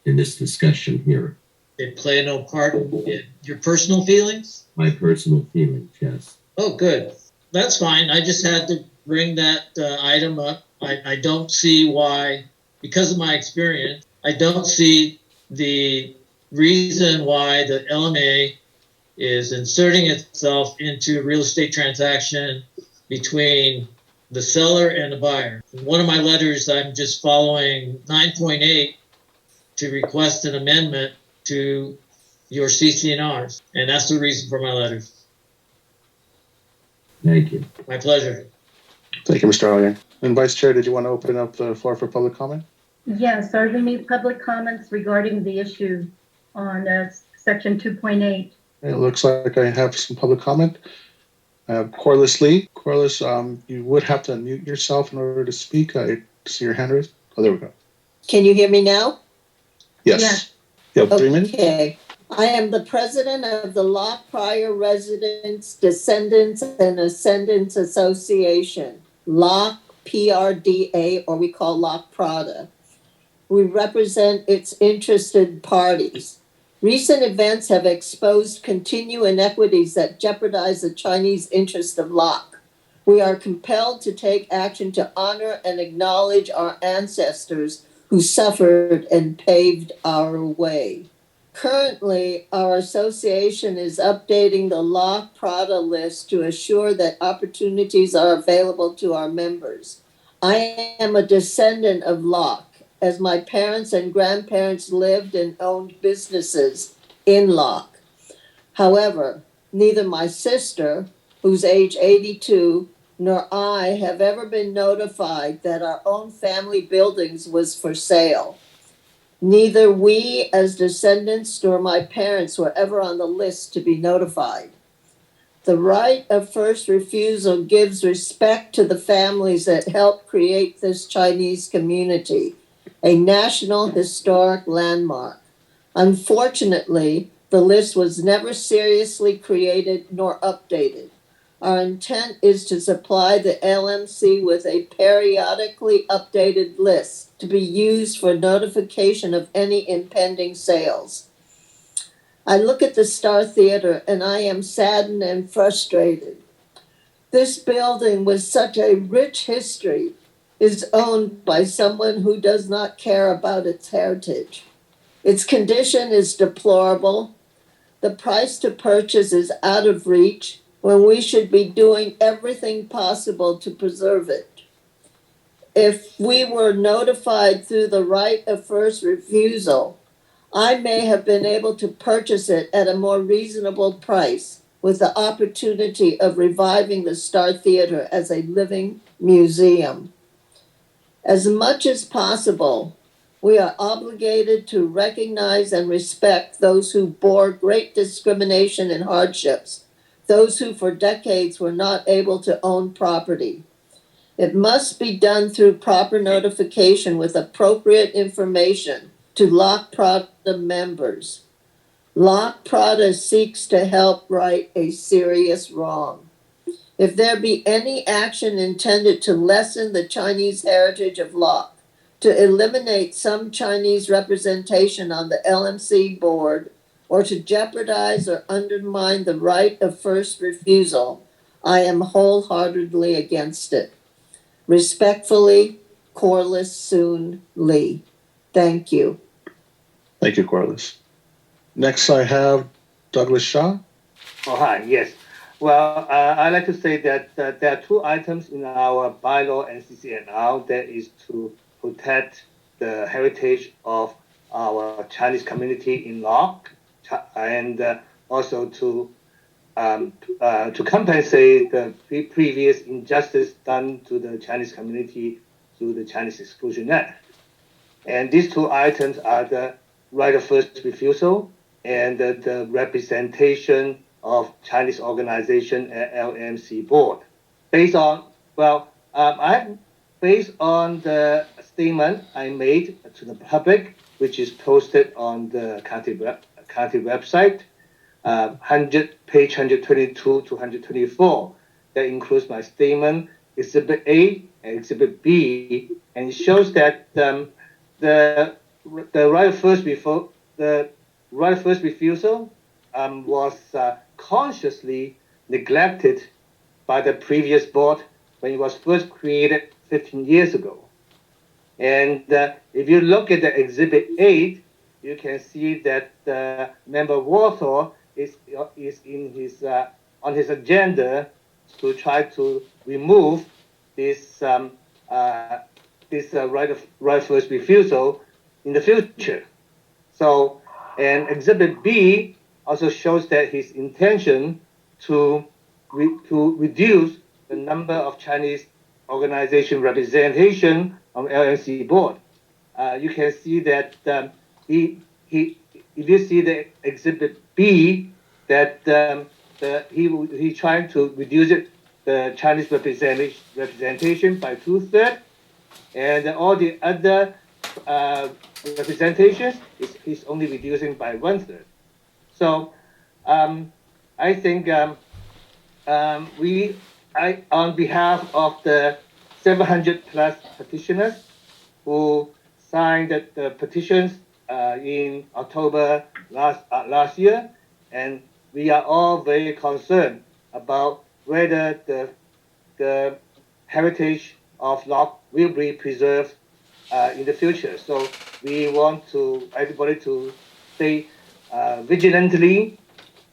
this discussion here. They play no part in your personal feelings? My personal feelings, yes. Oh, good. That's fine. I just had to bring that item up. I don't see why, because of my experience, I don't see the reason why the LMA is inserting itself into a real estate transaction between the seller and the buyer. In one of my letters, I'm just following 9.8 to request an amendment to your CC&Rs, and that's the reason for my letters. Thank you. My pleasure. Thank you, Mr. Elliott. And Vice Chair, did you want to open up the floor for public comment? Yes, are there any public comments regarding the issue on section 2.8? It looks like I have some public comment. I have Corliss Lee. Corliss, you would have to unmute yourself in order to speak. I see your hand raised. Oh, there we go. Can you hear me now? Yes. Yes. You have 3 minutes. Okay. I am the president of the Locke Prior Residents, Descendants, and Ascendants Association, Locke PRDA, or we call Locke Prada. We represent its interested parties. Recent events have exposed continued inequities that jeopardize the Chinese interest of Locke. We are compelled to take action to honor and acknowledge our ancestors who suffered and paved our way. Currently, our association is updating the Locke Prada list to assure that opportunities are available to our members. I am a descendant of Locke, as my parents and grandparents lived and owned businesses in Locke. However, neither my sister, who's age 82, nor I have ever been notified that our own family buildings was for sale. Neither we as descendants nor my parents were ever on the list to be notified. The right of first refusal gives respect to the families that helped create this Chinese community, a national historic landmark. Unfortunately, the list was never seriously created nor updated. Our intent is to supply the LMC with a periodically updated list to be used for notification of any impending sales. I look at the Star Theater and I am saddened and frustrated. This building with such a rich history is owned by someone who does not care about its heritage. Its condition is deplorable. The price to purchase is out of reach when we should be doing everything possible to preserve it. If we were notified through the right of first refusal, I may have been able to purchase it at a more reasonable price with the opportunity of reviving the Star Theater as a living museum. As much as possible, we are obligated to recognize and respect those who bore great discrimination and hardships, those who for decades were not able to own property. It must be done through proper notification with appropriate information to Locke Prada members. Locke Prada seeks to help right a serious wrong. If there be any action intended to lessen the Chinese heritage of Locke, to eliminate some Chinese representation on the LMC board, or to jeopardize or undermine the right of first refusal, I am wholeheartedly against it. Respectfully, Corliss Soon Lee. Thank you. Thank you, Corliss. Next, I have Douglas Shaw. Oh, hi, yes. Well, I'd like to say that there are 2 items in our bylaw and CC&R that is to protect the heritage of our Chinese community in Locke, and also to compensate the previous injustice done to the Chinese community to the Chinese Exclusion Act. And these two items are the right of first refusal and the representation of Chinese organization at LMC board. Based on the statement I made to the public, which is posted on the county website, page 122 to 124, that includes my statement, Exhibit A and Exhibit B, and it shows that the right of first refusal was consciously neglected by the previous board when it was first created 15 years ago. And if you look at the Exhibit 8, you can see that Member Warthaw is in his on his agenda to try to remove this right of first refusal in the future. So, and Exhibit B also shows that his intention to reduce the number of Chinese organization representation on LNC board. You can see that if you see the Exhibit B, that he trying to reduce the Chinese representation by 2/3, and all the other representations he's only reducing by 1/3. So I think on behalf of the 700 plus petitioners who signed the petitions in October last year, and we are all very concerned about whether the heritage of Locke will be preserved in the future. So we want everybody to stay vigilantly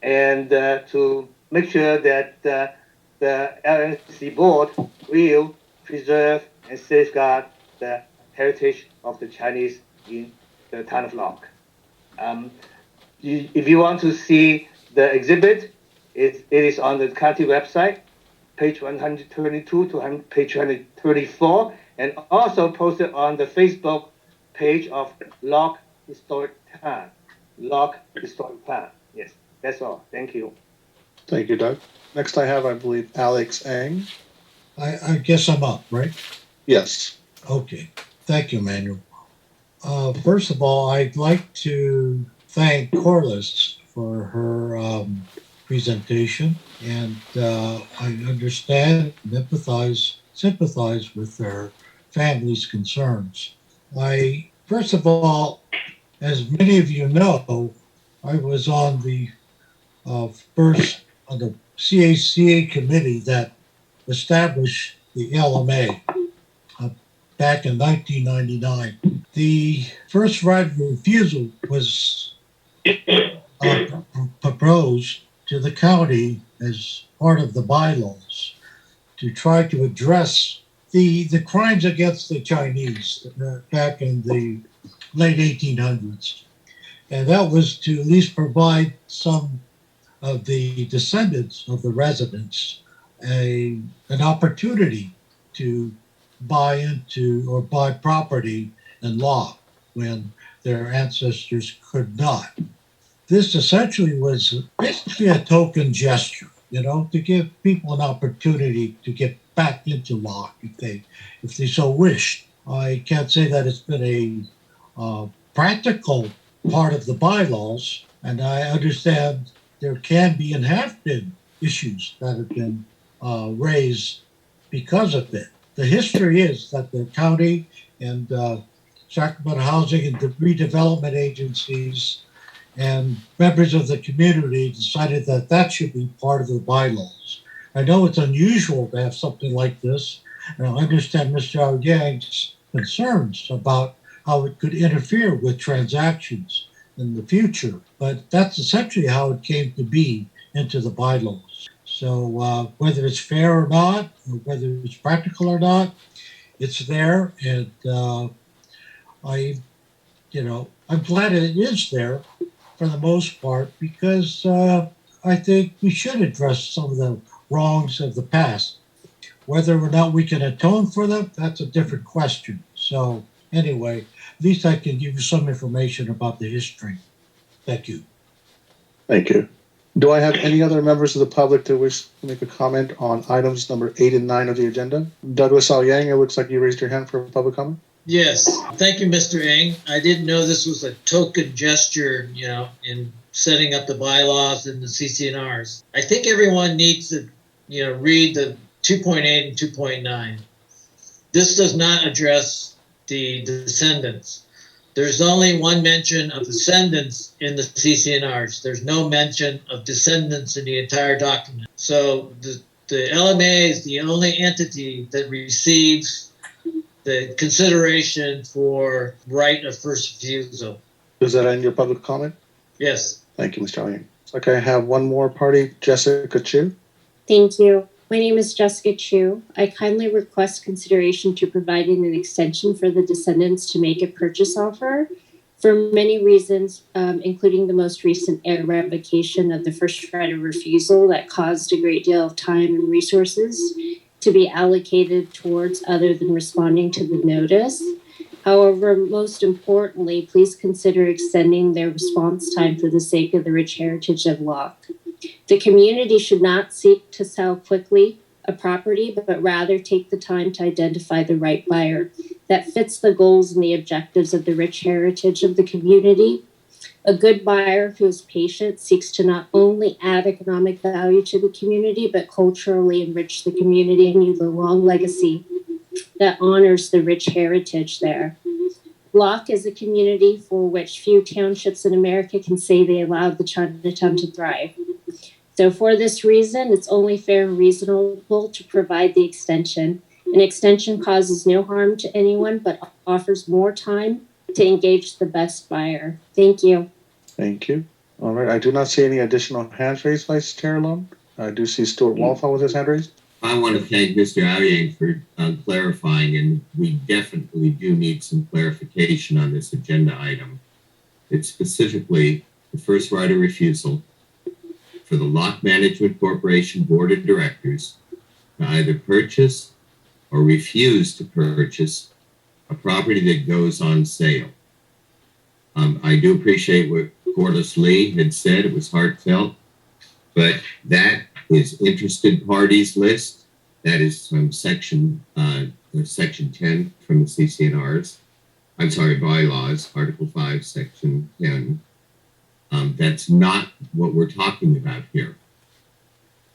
and to make sure that the LNC board will preserve and safeguard the heritage of the Chinese in the town of Locke. If you want to see the exhibit, it is on the county website, page 122 to page 134, and also posted on the Facebook page of Locke Historic Town. Locke Historic Town. Yes, that's all. Thank you. Thank you, Doug. Next I have, I believe, Alex Ang. I guess I'm up, right? Yes. Okay. Thank you, Manuel. First of all, I'd like to thank Corliss for her presentation, and I understand and sympathize with their family's concerns. First of all, as many of you know, I was on the CACA committee that established the LMA back in 1999. The first right of refusal was proposed to the county as part of the bylaws to try to address the crimes against the Chinese back in the late 1800s. And that was to at least provide some of the descendants of the residents an opportunity to buy into or buy property in Locke when their ancestors could not. This essentially was basically a token gesture, to give people an opportunity to get back into Locke if they so wished. I can't say that it's been a practical part of the bylaws, and I understand there can be and have been issues that have been raised because of it. The history is that the county and Sacramento Housing and Redevelopment agencies and members of the community decided that that should be part of the bylaws. I know it's unusual to have something like this, and I understand Mr. Yang's concerns about how it could interfere with transactions in the future, but that's essentially how it came to be into the bylaws. So whether it's fair or not, or whether it's practical or not, it's there, and I'm glad it is there for the most part, because I think we should address some of the wrongs of the past. Whether or not we can atone for them, that's a different question. So anyway, at least I can give you some information about the history. Thank you. Thank you. Do I have any other members of the public that wish to make a comment on items number 8 and 9 of the agenda? Douglas Yang, it looks like you raised your hand for a public comment. Yes, thank you, Mr. Eng. I didn't know this was a token gesture, in setting up the bylaws and the CCNRs. I think everyone needs to, read the 2.8 and 2.9. This does not address the descendants. There's only one mention of descendants in the CCNRs. There's no mention of descendants in the entire document. So the LMA is the only entity that receives the consideration for right of first refusal. Does that end your public comment? Yes. Thank you, Mr. Yang. Okay, I have one more party, Jessica Chu. Thank you. My name is Jessica Chu. I kindly request consideration to providing an extension for the descendants to make a purchase offer for many reasons, including the most recent air revocation of the first right of refusal that caused a great deal of time and resources to be allocated towards other than responding to the notice. However, most importantly, please consider extending their response time for the sake of the rich heritage of Locke. The community should not seek to sell quickly a property, but rather take the time to identify the right buyer that fits the goals and the objectives of the rich heritage of the community. A good buyer who is patient seeks to not only add economic value to the community, but culturally enrich the community and leave a long legacy that honors the rich heritage there. Locke is a community for which few townships in America can say they allowed the Chinatown to thrive. So for this reason, it's only fair and reasonable to provide the extension. An extension causes no harm to anyone, but offers more time to engage the best buyer. Thank you. Thank you. All right, I do not see any additional hands raised, Vice Chair Lone. I do see Stuart Walthall with his hand raised. I want to thank Mr. Yang for clarifying, and we definitely do need some clarification on this agenda item. It's specifically the first right of refusal for the Locke Management Corporation Board of Directors to either purchase or refuse to purchase a property that goes on sale. I do appreciate what Corliss Lee had said. It was heartfelt, but that is interested parties list. That is from section 10 from the CCNRs. I'm sorry, bylaws, Article 5, Section 10. That's not what we're talking about here.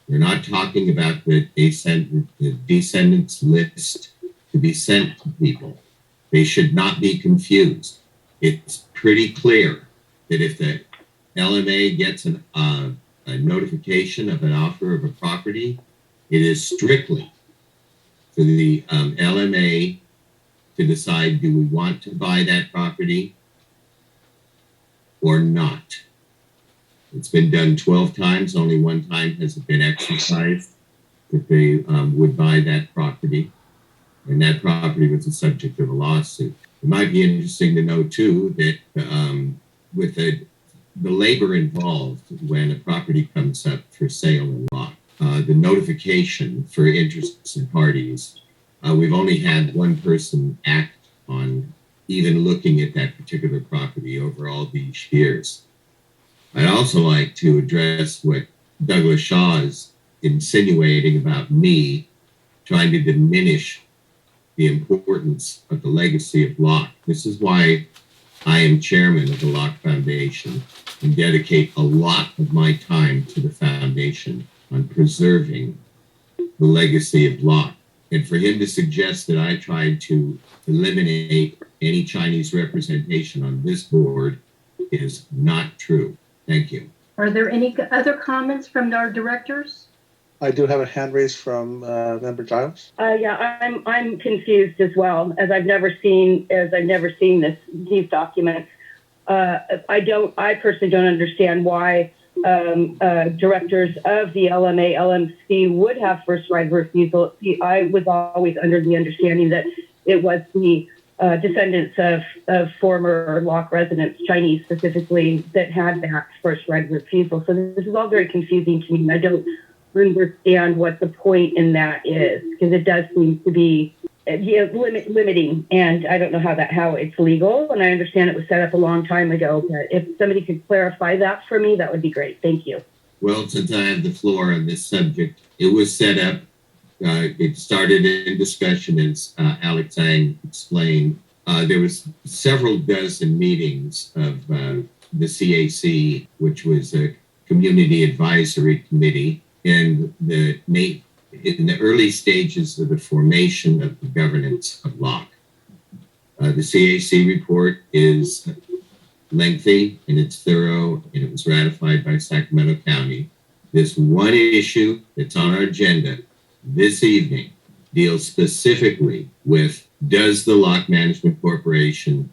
We're not talking about the descendants list to be sent to people. They should not be confused. It's pretty clear that if the LMA gets a notification of an offer of a property, it is strictly for the LMA to decide, do we want to buy that property or not? It's been done 12 times. Only one time has it been exercised that they would buy that property. And that property was the subject of a lawsuit. It might be interesting to know, too, that with the labor involved when a property comes up for sale in Locke, the notification for interested parties, we've only had one person act on even looking at that particular property over all these years. I'd also like to address what Douglas Shaw is insinuating about me trying to diminish the importance of the legacy of Locke. This is why I am chairman of the Locke Foundation and dedicate a lot of my time to the foundation on preserving the legacy of Locke. And for him to suggest that I tried to eliminate any Chinese representation on this board is not true. Thank you. Are there any other comments from our directors? I do have a hand raised from Member Giles. Yeah, I'm confused as well, as I've never seen these documents. I personally don't understand why directors of the LMA, LMC would have first right of refusal. I was always under the understanding that it was the descendants of former Locke residents, Chinese specifically, that had that first right of refusal. So this is all very confusing to me. I don't understand what the point in that is, because it does seem to be limiting, and I don't know how it's legal, and I understand it was set up a long time ago, but if somebody could clarify that for me, that would be great. Thank you. Well, since I have the floor on this subject, it was set up. It started in discussion, as Alex Ang explained. There was several dozen meetings of the CAC, which was a community advisory committee, in the early stages of the formation of the governance of Locke. The CAC report is lengthy and it's thorough, and it was ratified by Sacramento County. This one issue that's on our agenda this evening deals specifically with, does the Locke Management Corporation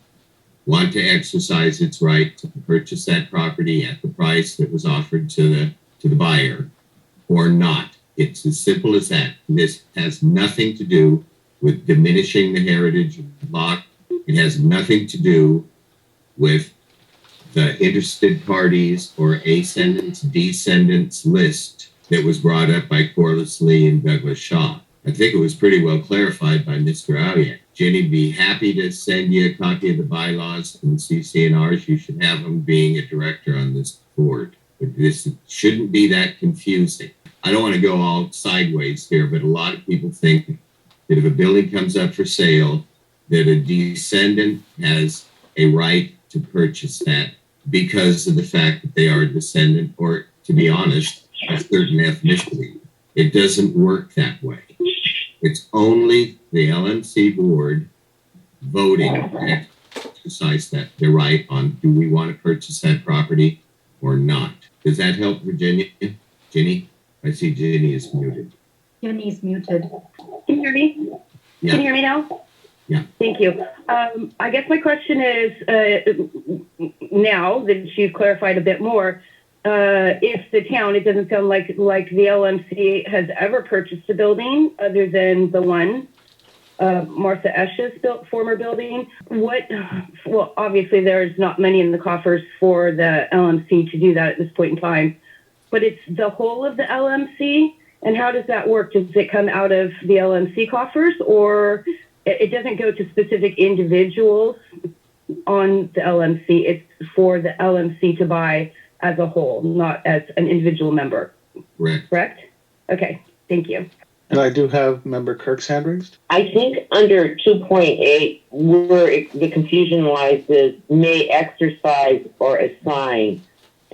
want to exercise its right to purchase that property at the price that was offered to the buyer or not? It's as simple as that. This has nothing to do with diminishing the heritage of Locke. It has nothing to do with the interested parties or ascendants, descendants list that was brought up by Corliss Lee and Douglas Shaw. I think it was pretty well clarified by Mr. Aoyan. Jenny, be happy to send you a copy of the bylaws and CCNRs. You should have them being a director on this board. But this shouldn't be that confusing. I don't want to go all sideways here, but a lot of people think that if a building comes up for sale, that a descendant has a right to purchase that because of the fact that they are a descendant, or, to be honest, a certain ethnicity. It doesn't work that way. It's only the LMC board voting to exercise their right on, do we want to purchase that property or not? Does that help, Virginia? Jenny? I see Jenny is muted. Jenny's muted. Can you hear me? Yeah. Can you hear me now? Yeah. Thank you. I guess my question is, now that you've clarified a bit more, if the town, it doesn't sound like the LMC has ever purchased a building other than the one, Martha Esch's former building. Well, obviously there's not money in the coffers for the LMC to do that at this point in time, but it's the whole of the LMC. And how does that work? Does it come out of the LMC coffers, or it doesn't go to specific individuals on the LMC? It's for the LMC to buy as a whole, not as an individual member. Correct? Okay, thank you. And I do have Member Kirk's hand raised. I think under 2.8, where the confusion lies is may exercise or assign.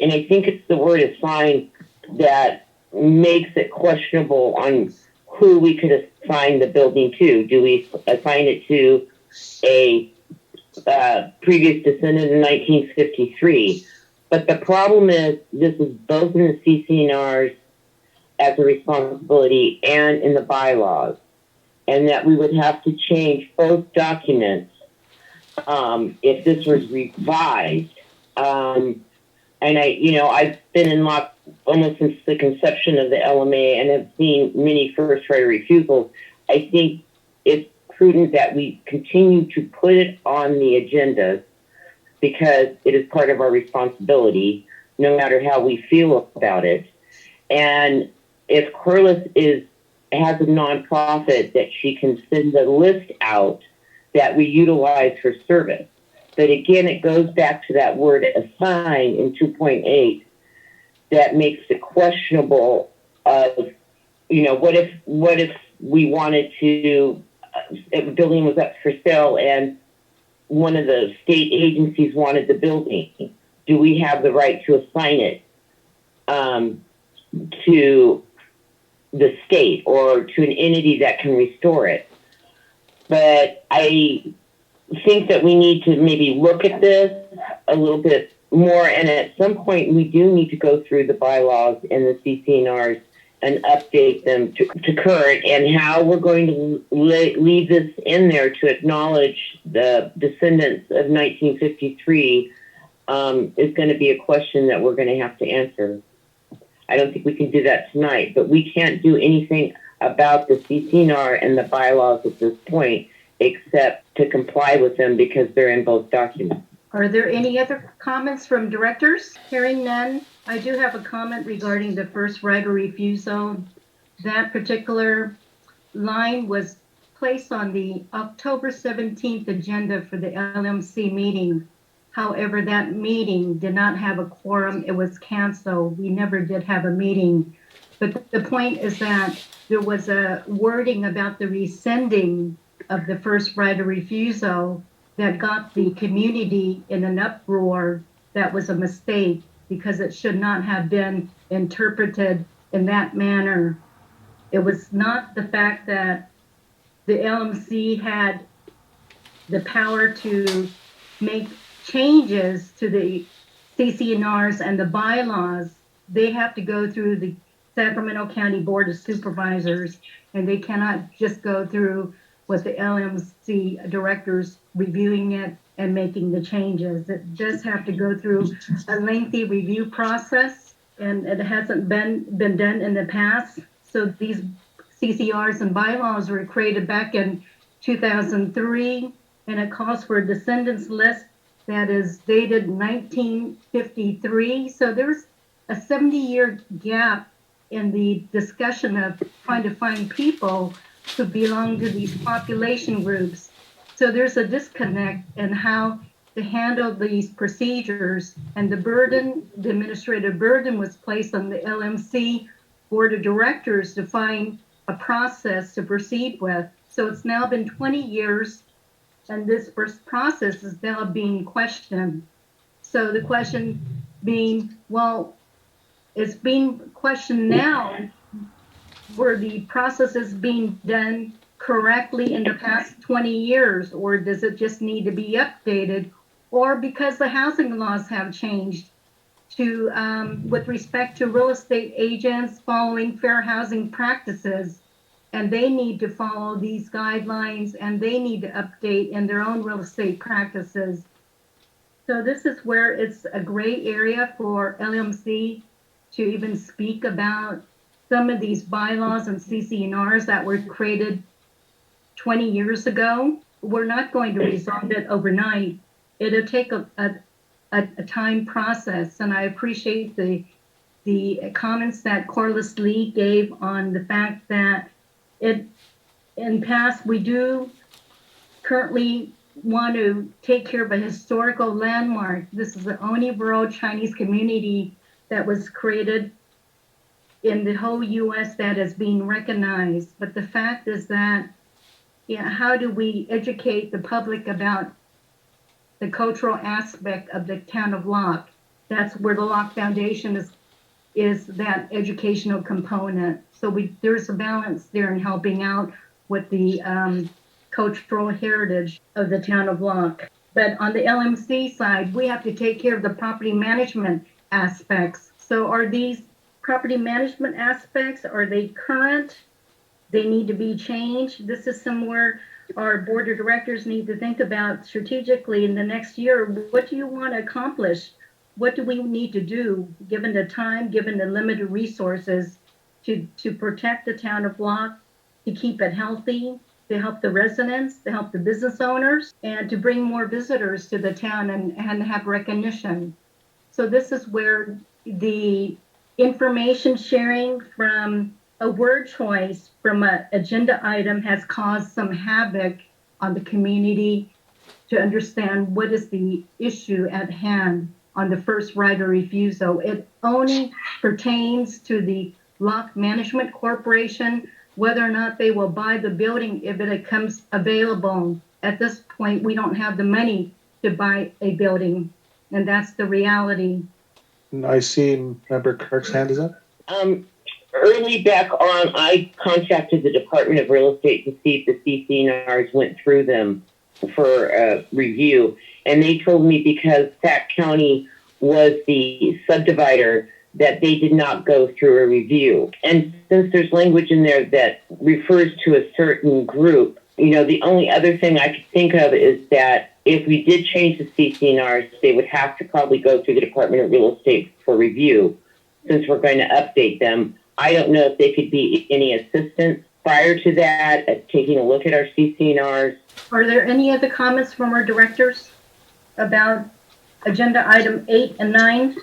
And I think it's the word assign that makes it questionable on who we could assign the building to. Do we assign it to a previous descendant in 1953? But the problem is this is both in the CCNRs as a responsibility and in the bylaws, and that we would have to change both documents if this was revised. And I've been in Locke almost since the conception of the LMA and have seen many first right of refusals. I think it's prudent that we continue to put it on the agenda because it is part of our responsibility, no matter how we feel about it. And if Corliss has a nonprofit that she can send the list out that we utilize for service. But again, it goes back to that word assign in 2.8 that makes it questionable of, what if we wanted to, if a building was up for sale and one of the state agencies wanted the building, do we have the right to assign it to the state or to an entity that can restore it? But I think that we need to maybe look at this a little bit more, and at some point we do need to go through the bylaws and the CCNRs and update them to current, and how we're going to leave this in there to acknowledge the descendants of 1953 is going to be a question that we're going to have to answer. I don't think we can do that tonight, but we can't do anything about the CCNR and the bylaws at this point except to comply with them because they're in both documents. Are there any other comments from directors? Hearing none, I do have a comment regarding the first right of refusal. That particular line was placed on the October 17th agenda for the LMC meeting. However, that meeting did not have a quorum. It was canceled. We never did have a meeting. But the point is that there was a wording about the rescinding of the first right of refusal that got the community in an uproar. That was a mistake because it should not have been interpreted in that manner. It was not the fact that the LMC had the power to make changes to the CCNRs and the bylaws. They have to go through the Sacramento County Board of Supervisors, and they cannot just go through with the LMC directors reviewing it and making the changes. It does have to go through a lengthy review process, and it hasn't been done in the past. So these CCRs and bylaws were created back in 2003, and it calls for a descendants list that is dated 1953. So there's a 70-year gap in the discussion of trying to find people who belong to these population groups. So there's a disconnect in how to handle these procedures, and the administrative burden was placed on the LMC Board of Directors to find a process to proceed with. So it's now been 20 years, and this first process is now being questioned. So the question being, well, it's being questioned now, were the processes being done correctly in the past 20 years, or does it just need to be updated, or because the housing laws have changed to with respect to real estate agents following fair housing practices, and they need to follow these guidelines and they need to update in their own real estate practices. So this is where it's a gray area for LMC to even speak about some of these bylaws and CCNRs that were created 20 years ago. We're not going to resolve it overnight. It'll take a time process, and I appreciate the comments that Corliss Lee gave on the fact that in past we do currently want to take care of a historical landmark. This is the only rural Chinese community that was created in the whole U.S. that is being recognized. But the fact is that, how do we educate the public about the cultural aspect of the town of Locke? That's where the Locke Foundation is that educational component. So there's a balance there in helping out with the cultural heritage of the town of Locke. But on the LMC side, we have to take care of the property management aspects. So are these property management aspects, are they current? They need to be changed. This is somewhere our board of directors need to think about strategically in the next year. What do you want to accomplish? What do we need to do, given the time, given the limited resources, to protect the town of Locke, to keep it healthy, to help the residents, to help the business owners, and to bring more visitors to the town and have recognition. So this is where the information sharing from a word choice from an agenda item has caused some havoc on the community to understand what is the issue at hand on the first right of refusal. It only pertains to the Locke Management Corporation, whether or not they will buy the building if it becomes available. At this point, we don't have the money to buy a building, and that's the reality. I see Member Kirk's hand is up. Early back on, I contacted the Department of Real Estate to see if the CCNRs went through them for review. And they told me because Sac County was the subdivider that they did not go through a review. And since there's language in there that refers to a certain group, the only other thing I could think of is that if we did change the CCNRs, they would have to probably go through the Department of Real Estate for review since we're going to update them. I don't know if they could be any assistance prior to that at taking a look at our CCNRs. Are there any other comments from our directors about agenda item 8 and 9,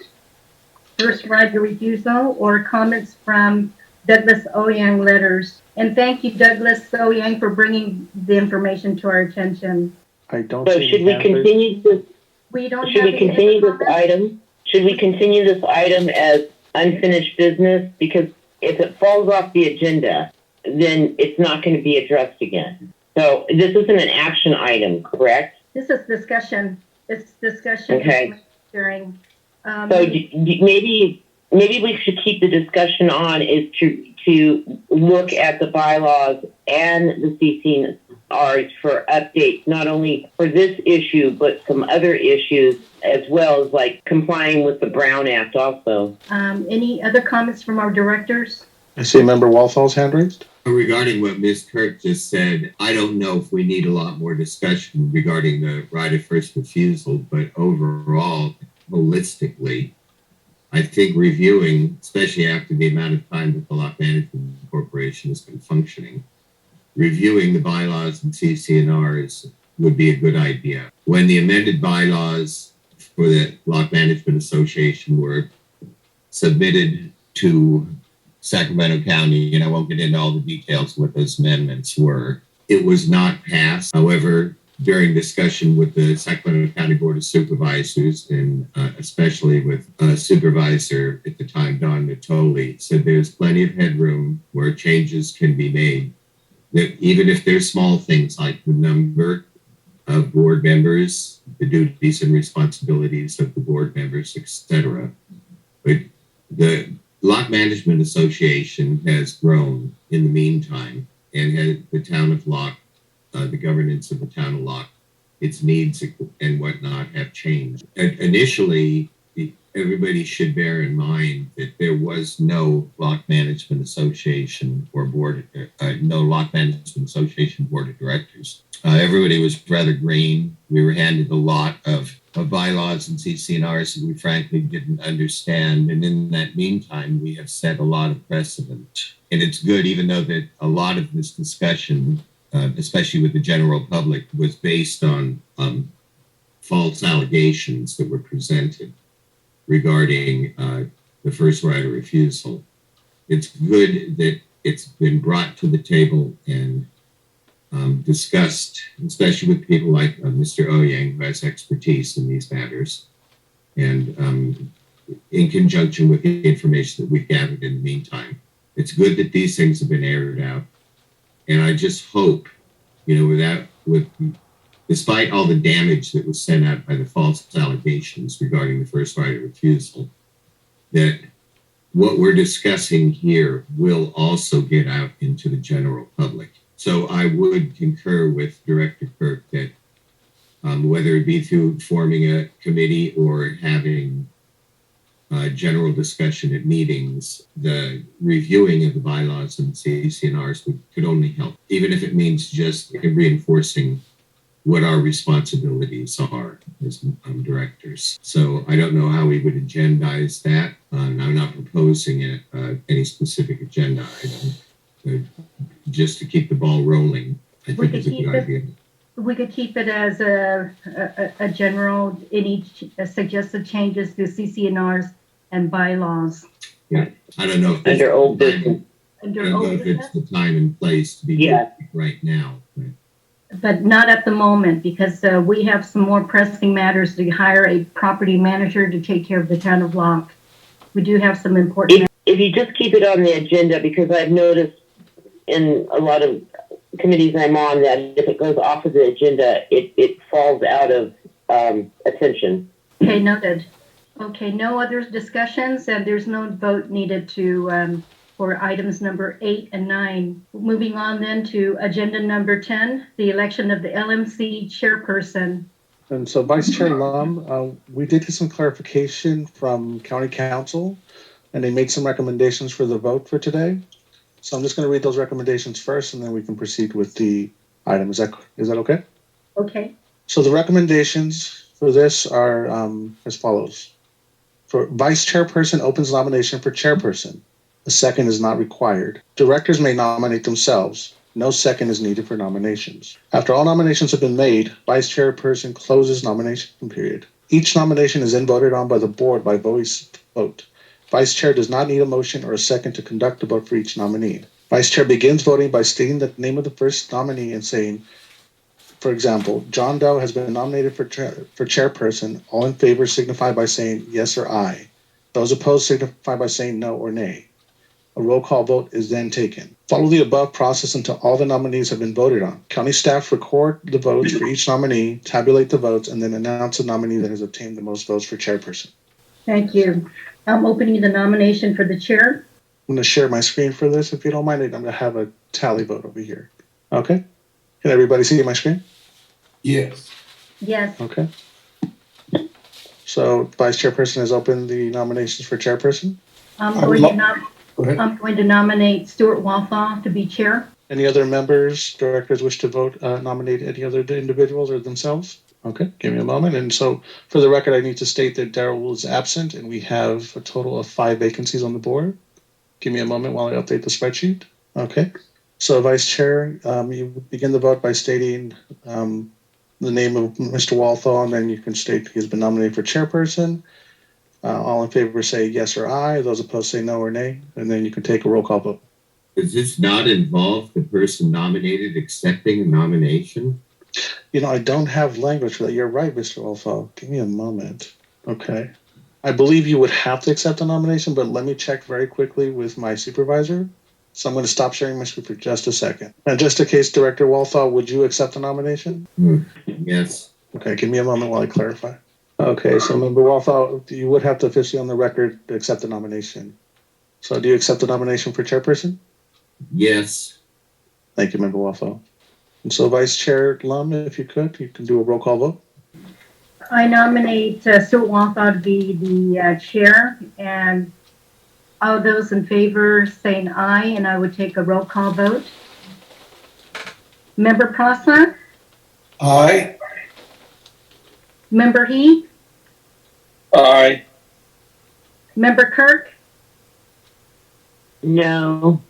first right of refusal or comments from Douglas Oyang letters. And thank you, Douglas Oyang, for bringing the information to our attention. I don't So see should any we hand raised. continue this? We don't Should have we any continue other this comments? item? Should we continue this item as unfinished business? Because if it falls off the agenda, then it's not going to be addressed again. So this isn't an action item, correct? This is discussion. It's discussion. Okay. Hearing. So maybe we should keep the discussion on is to look at the bylaws and the CCNRs for updates, not only for this issue, but some other issues as well as like complying with the Brown Act also. Any other comments from our directors? I see Member Walthall's hand raised. Regarding what Ms. Kirk just said, I don't know if we need a lot more discussion regarding the right of first refusal, but overall, holistically, I think reviewing, especially after the amount of time that the Locke Management Corporation has been functioning, reviewing the bylaws and CCNRs would be a good idea. When the amended bylaws for the Locke Management Association were submitted to Sacramento County, and I won't get into all the details of what those amendments were, it was not passed. However, during discussion with the Sacramento County Board of Supervisors, and especially with Supervisor at the time, Don Natoli, said there's plenty of headroom where changes can be made. That even if there's small things like the number of board members, the duties and responsibilities of the board members, etc. But the Locke Management Association has grown in the meantime, and the town of Locke, the governance of the town of Locke, its needs and whatnot have changed. Initially, everybody should bear in mind that there was no Locke Management Association or board, no Locke Management Association board of directors. Everybody was rather green. We were handed a lot of bylaws and CCNRs that we frankly didn't understand. And in that meantime, we have set a lot of precedent. And it's good, even though that a lot of this discussion, especially with the general public, was based on false allegations that were presented regarding the first right of refusal. It's good that it's been brought to the table and discussed, especially with people like Mr. Oyang, who has expertise in these matters, and in conjunction with the information that we've gathered in the meantime. It's good that these things have been aired out. And I just hope, despite all the damage that was sent out by the false allegations regarding the first right of refusal, that what we're discussing here will also get out into the general public. So I would concur with Director Kirk that whether it be through forming a committee or having general discussion at meetings, the reviewing of the bylaws and CCNRs could only help, even if it means just reinforcing what our responsibilities are as directors. So I don't know how we would agendize that. And I'm not proposing any specific agenda item. Just to keep the ball rolling, I think it's a good idea. We could keep it as a general, any suggested changes to CCNRs and bylaws. Yeah, I don't know if under old business. I don't know if it's the time and place to be doing it right now. But not at the moment, because we have some more pressing matters to hire a property manager to take care of the town of Locke. We do have some important. If you just keep it on the agenda, because I've noticed in a lot of committees I'm on that if it goes off of the agenda, it falls out of attention. Okay, noted. Okay, no other discussions, and there's no vote needed to for items number 8 and 9. Moving on then to agenda number 10, the election of the LMC chairperson. And so Vice Chair Lum, we did get some clarification from County Council, and they made some recommendations for the vote for today. So I'm just going to read those recommendations first, and then we can proceed with the item. Is that okay? Okay. So the recommendations for this are as follows. For Vice Chairperson, opens nomination for Chairperson. A second is not required. Directors may nominate themselves. No second is needed for nominations. After all nominations have been made, Vice Chairperson closes nomination period. Each nomination is then voted on by the board by voice vote. Vice Chair does not need a motion or a second to conduct the vote for each nominee. Vice Chair begins voting by stating the name of the first nominee and saying, for example, John Doe has been nominated for chairperson. All in favor signify by saying yes or aye. Those opposed signify by saying no or nay. A roll call vote is then taken. Follow the above process until all the nominees have been voted on. County staff record the votes for each nominee, tabulate the votes, and then announce the nominee that has obtained the most votes for chairperson. Thank you. I'm opening the nomination for the chair. I'm going to share my screen for this. If you don't mind, I'm going to have a tally vote over here. Okay? Can everybody see my screen? Yes. Yes. Okay. So Vice Chairperson has opened the nominations for chairperson. I'm going to nominate Stuart Walthall to be chair. Any other members, directors wish to vote, nominate any other individuals or themselves? Okay, give me a moment. And so for the record, I need to state that Daryl is absent and we have a total of 5 vacancies on the board. Give me a moment while I update the spreadsheet. Okay. So Vice Chair, you begin the vote by stating the name of Mr. Walthall, and then you can state he has been nominated for chairperson. All in favor say yes or aye. Those opposed say no or nay. And then you can take a roll call vote. Does this not involve the person nominated accepting a nomination? You know, I don't have language for that. You're right, Mr. Walthall. Give me a moment. Okay. I believe you would have to accept the nomination, but let me check very quickly with my supervisor. So I'm going to stop sharing my screen for just a second. And just in case, Director Walthall, would you accept the nomination? Yes. Okay, give me a moment while I clarify. Okay, so Member Walthall, you would have to officially on the record to accept the nomination. So do you accept the nomination for chairperson? Yes. Thank you, Member Walthall. And so Vice Chair Lum, if you can do a roll call vote. I nominate Stuart Walthall to be the chair, and all those in favor saying aye, and I would take a roll call vote. Member Prosser? Aye. Member He? Aye. Member Kirk? No.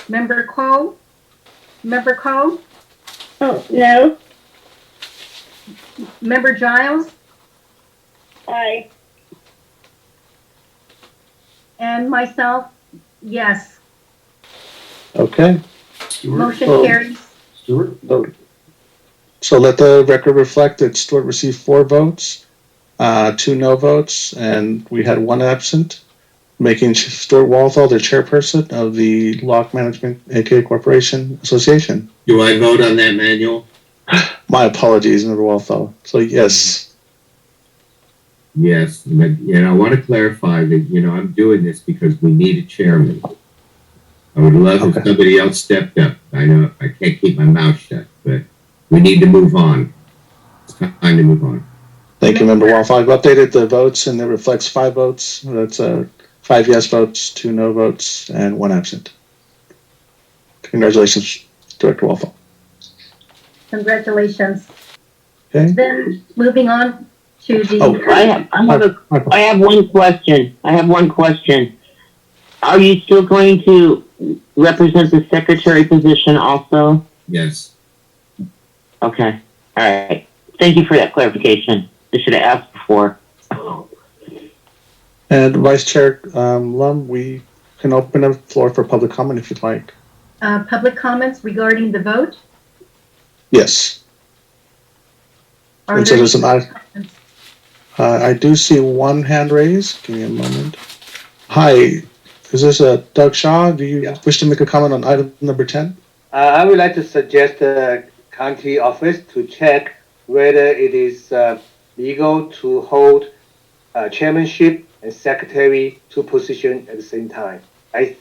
Member Cole? Member Cole? Oh, no. Member Giles? Aye. And myself, yes. Okay. Motion carries. Stuart? So let the record reflect that Stuart received 4 votes, 2 no votes, and we had 1 absent, making Stuart Walthall the chairperson of the Locke Management, aka Corporation Association. Do I vote on that manual? My apologies, Mr. Walthall. So yes. Yes. But, I want to clarify that, I'm doing this because we need a chairman. I would love if somebody else stepped up. I know I can't keep my mouth shut, but we need to move on. It's time to move on. Thank you, Member Walthall. I've updated the votes and it reflects 5 votes. That's 5 yes votes, 2 no votes, and 1 absent. Congratulations, Director Walthall. Congratulations. Okay. Then moving on to the. I have one question. Are you still going to represent the secretary position also? Yes. Okay. All right. Thank you for that clarification. I should have asked before. And Vice Chair Lum, we can open up the floor for public comment if you'd like. Public comments regarding the vote? Yes. Are And there so there's I do see 1 hand raised. Give me a moment. Hi, is this Doug Shaw? Do you wish to make a comment on item number 10? I would like to suggest the county office to check whether it is legal to hold chairmanship and secretary 2 positions at the same time. I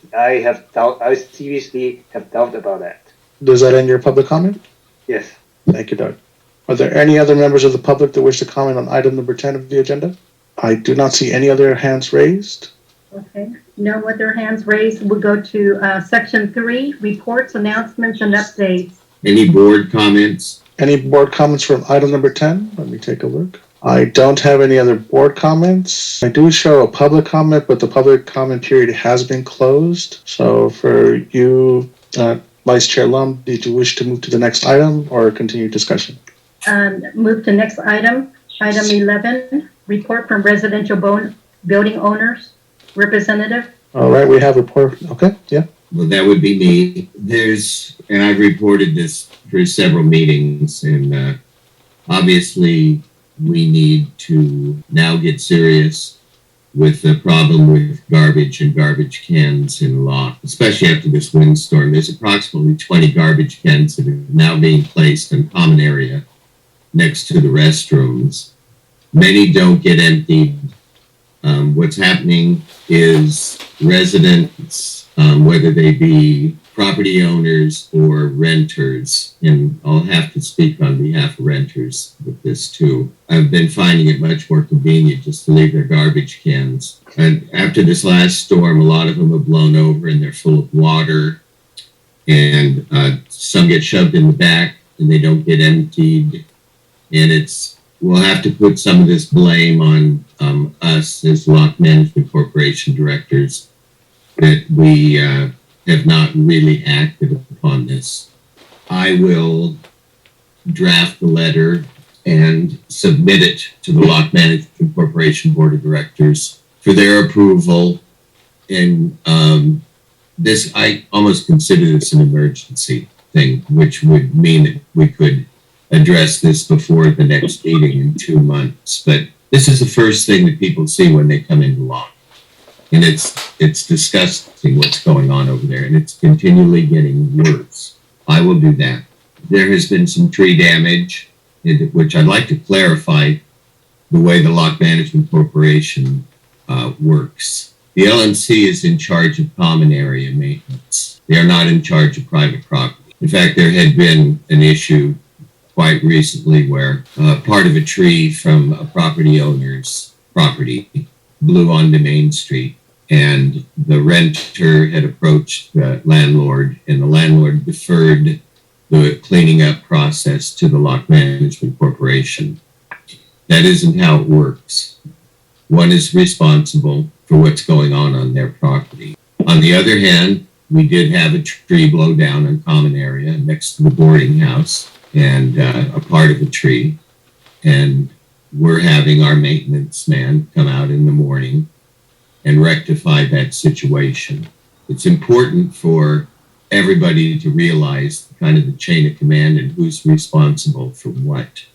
seriously have doubt about that. Does that end your public comment? Yes. Thank you, Doug. Are there any other members of the public that wish to comment on item number 10 of the agenda? I do not see any other hands raised. Okay, no other hands raised. We'll go to section 3, reports, announcements, and updates. Any board comments? Any board comments from item number 10? Let me take a look. I don't have any other board comments. I do show a public comment, but the public comment period has been closed. So for you, Vice Chair Lum, did you wish to move to the next item or continue discussion? Move to next item. Item 11, report from residential building owners. Representative? All right, we have a report. Okay, yeah. Well, that would be me. And I've reported this for several meetings, and obviously we need to now get serious with the problem with garbage and garbage cans in Locke, especially after this windstorm. There's approximately 20 garbage cans that are now being placed in common area next to the restrooms. Many don't get emptied. What's happening is residents, whether they be property owners or renters, and I'll have to speak on behalf of renters with this too. I've been finding it much more convenient just to leave their garbage cans. And after this last storm, a lot of them have blown over and they're full of water, and some get shoved in the back and they don't get emptied. And we'll have to put some of this blame on us as Locke Management Corporation directors that we have not really acted upon this. I will draft the letter and submit it to the Locke Management Corporation Board of Directors for their approval. And this, I almost consider this an emergency thing, which would mean that we could address this before the next meeting in 2 months. But this is the first thing that people see when they come into Locke. And it's disgusting what's going on over there, and it's continually getting worse. I will do that. There has been some tree damage, which I'd like to clarify the way the Locke Management Corporation works. The LMC is in charge of common area maintenance. They are not in charge of private property. In fact, there had been an issue quite recently where part of a tree from a property owner's property blew onto Main Street, and the renter had approached the landlord, and the landlord deferred the cleaning up process to the Locke Management Corporation. That isn't how it works. One is responsible for what's going on their property. On the other hand, we did have a tree blow down in common area next to the boarding house, and a part of a tree, and we're having our maintenance man come out in the morning and rectify that situation. It's important for everybody to realize kind of the chain of command and who's responsible for what,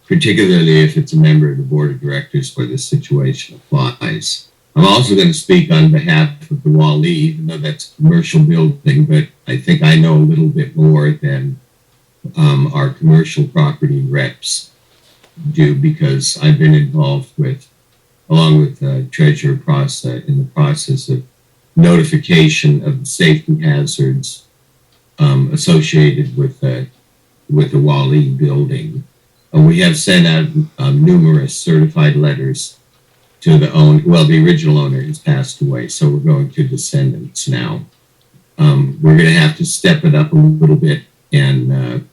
particularly if it's a member of the board of directors where this situation applies. I'm also going to speak on behalf of the Wali, even though that's a commercial building, but I think I know a little bit more than our commercial property reps do, because I've been involved along with Treasurer Prasa, in the process of notification of the safety hazards associated with the Wali building. We have sent out numerous certified letters to the original owner has passed away, so we're going to descendants now. We're going to have to step it up a little bit and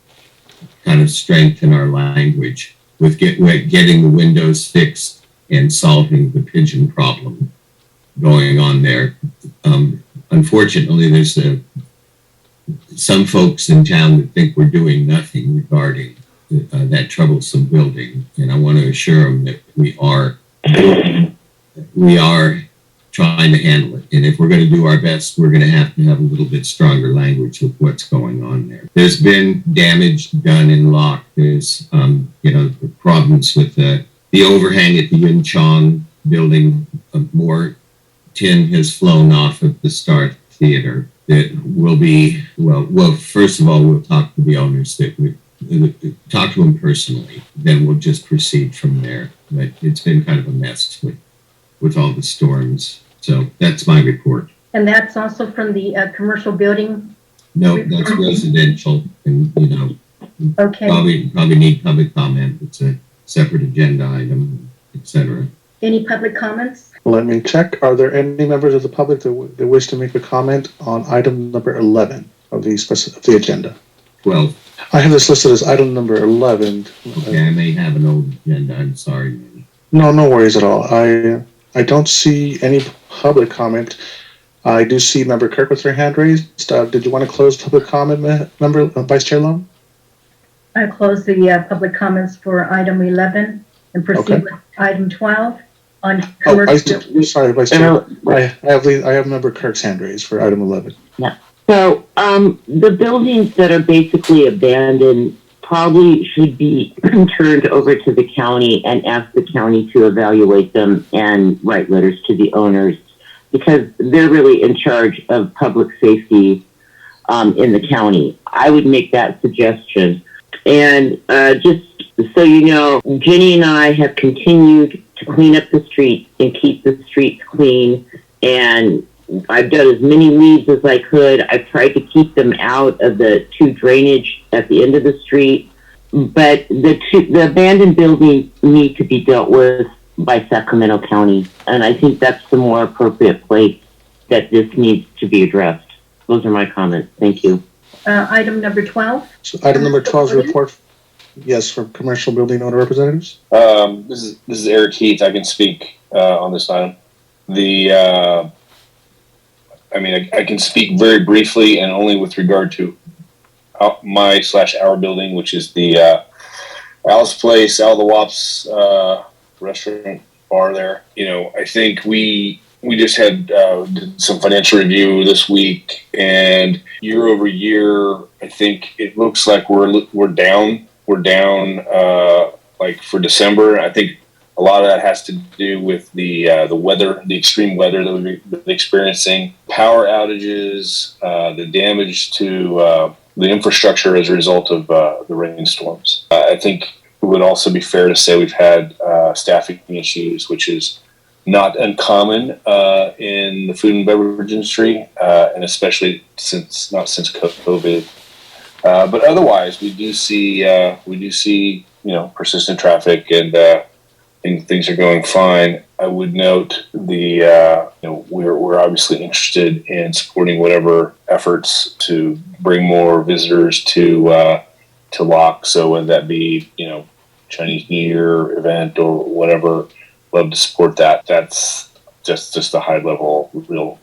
kind of strengthen our language with getting the windows fixed and solving the pigeon problem going on there. Unfortunately, there's some folks in town that think we're doing nothing regarding that troublesome building, and I want to assure them that we are trying to handle it. And if we're going to do our best, we're going to have a little bit stronger language with what's going on there. There's been damage done in Locke. There's, problems with the overhang at the Yun Chong building. More tin has flown off of the Star Theater. That will be, first of all, we'll talk to the owners, talk to them personally. Then we'll just proceed from there. But it's been kind of a mess with all the storms. So that's my report. And that's also from the commercial building? No, that's residential, and okay. Probably need public comment. It's a separate agenda item, etc. Any public comments? Let me check. Are there any members of the public that wish to make a comment on item number 11 of the agenda? 12. I have this listed as item number 11. Okay, I may have an old agenda. I'm sorry. No worries at all. I don't see any public comment. I do see Member Kirk with her hand raised. Did you want to close public comment, Member Vice Chair Long? I close the public comments for item 11 and proceed Okay. with item 12 on Oh, commercial. sorry, Vice Chair. I have member Kirk's hand raised for item 11. So, the buildings that are basically abandoned probably should be turned over to the county and ask the county to evaluate them and write letters to the owners, because they're really in charge of public safety in the county. I would make that suggestion. And just so you know, Jenny and I have continued to clean up the streets and keep the streets clean. And I've done as many leaves as I could. I've tried to keep them out of the two drainage at the end of the street. But the abandoned buildings need to be dealt with by Sacramento County. And I think that's the more appropriate place that this needs to be addressed. Those are my comments. Thank you. Item number 12. So item number 12 is report, yes, from commercial building owner representatives. This is Eric Heath. I can speak on this item. I can speak very briefly and only with regard to our building, which is the Alice Place, Al the Wops restaurant bar there. I think we just had did some financial review this week, and year over year, I think it looks like we're down. We're down like for December. I think a lot of that has to do with the weather, the extreme weather that we've been experiencing, power outages, the damage to the infrastructure as a result of the rainstorms. I think it would also be fair to say we've had staffing issues, which is not uncommon in the food and beverage industry, and especially since COVID. But otherwise, we do see persistent traffic, and things are going fine. I would note we're obviously interested in supporting whatever efforts to bring more visitors to Locke. So whether that be Chinese New Year event or whatever, love to support that. That's just a high level, no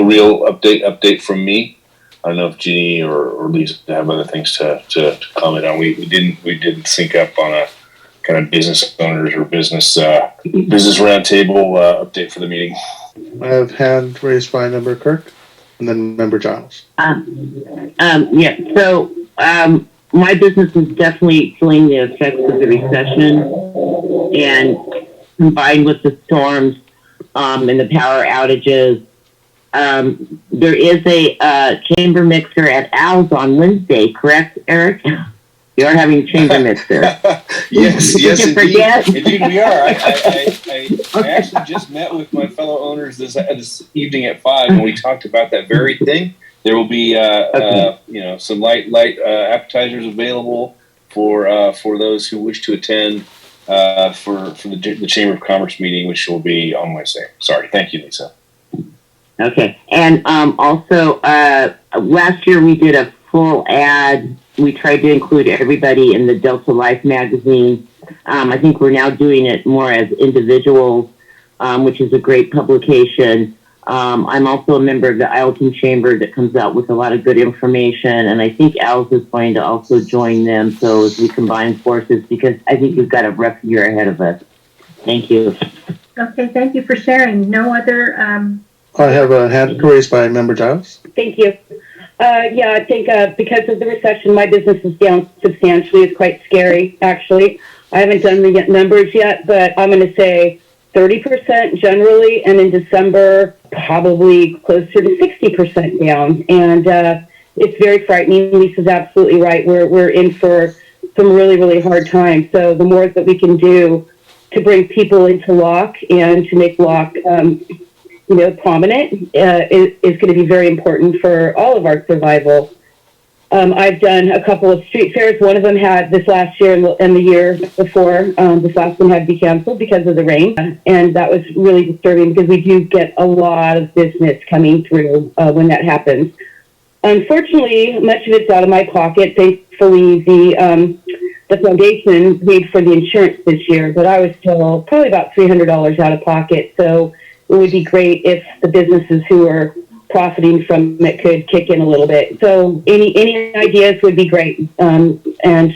real update from me. I don't know if Ginny or Lisa have other things to comment on. We didn't sync up on a kind of business owners or business roundtable update for the meeting. I have hand raised by member Kirk and then member Giles. Yeah. So my business is definitely feeling the effects of the recession, and combined with the storms and the power outages. There is a chamber mixer at Al's on Wednesday, correct, Eric? You are having a chamber mixer. Yes, indeed. Forget? Indeed we are. I actually just met with my fellow owners this evening at 5, and we talked about that very thing. There will be some light appetizers available for those who wish to attend for the Chamber of Commerce meeting, which will be on Wednesday. Sorry, thank you, Lisa. Okay, and also last year we did a full ad. We tried to include everybody in the Delta Life magazine. I think we're now doing it more as individuals, which is a great publication. I'm also a member of the Ileton Chamber that comes out with a lot of good information, and I think Al's is going to also join them. So as we combine forces, because I think we've got a rough year ahead of us. Thank you. Okay, thank you for sharing. No other. I have a hand raised by member Giles. Thank you. I think because of the recession, my business is down substantially. It's quite scary, actually. I haven't done the numbers yet, but I'm going to say 30% generally, and in December, probably closer to 60% down. And it's very frightening. Lisa's absolutely right. We're in for some really, really hard times. So the more that we can do to bring people into Locke and to make Locke prominent is going to be very important for all of our survival. I've done a couple of street fairs. One of them had this last year and the year before. This last one had to be canceled because of the rain. And that was really disturbing because we do get a lot of business coming through when that happens. Unfortunately, much of it's out of my pocket. Thankfully, the foundation paid for the insurance this year, but I was still probably about $300 out of pocket. So it would be great if the businesses who are profiting from it could kick in a little bit. So any ideas would be great. And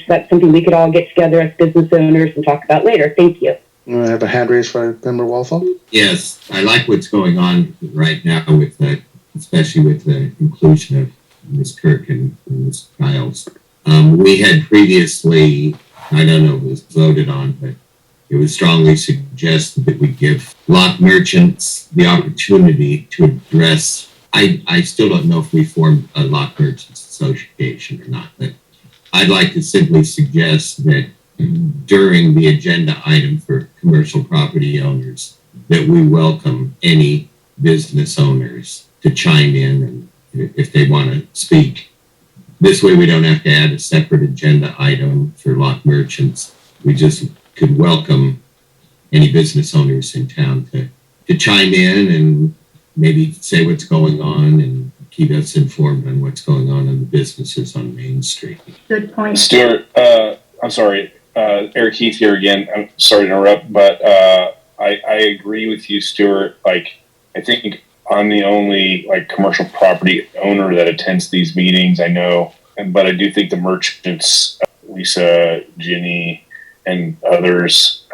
that's something we could all get together as business owners and talk about later. Thank you. I have a hand raised for Member Walthall. Yes, I like what's going on right now with that, especially with the inclusion of Ms. Kirk and Ms. Giles. We had previously, I don't know if it was voted on, but it was strongly suggested that we give lock merchants the opportunity to address. I still don't know if we formed a lock merchants association or not, but I'd like to simply suggest that during the agenda item for commercial property owners, that we welcome any business owners to chime in and if they want to speak. This way we don't have to add a separate agenda item for lock merchants. We just could welcome any business owners in town to chime in and maybe say what's going on and keep us informed on what's going on in the businesses on Main Street. Good point. Stuart, I'm sorry, Eric Heath here again. I'm sorry to interrupt, but I agree with you, Stuart. Like, I think I'm the only like commercial property owner that attends these meetings. I know, but I do think the merchants, Lisa, Ginny, and others,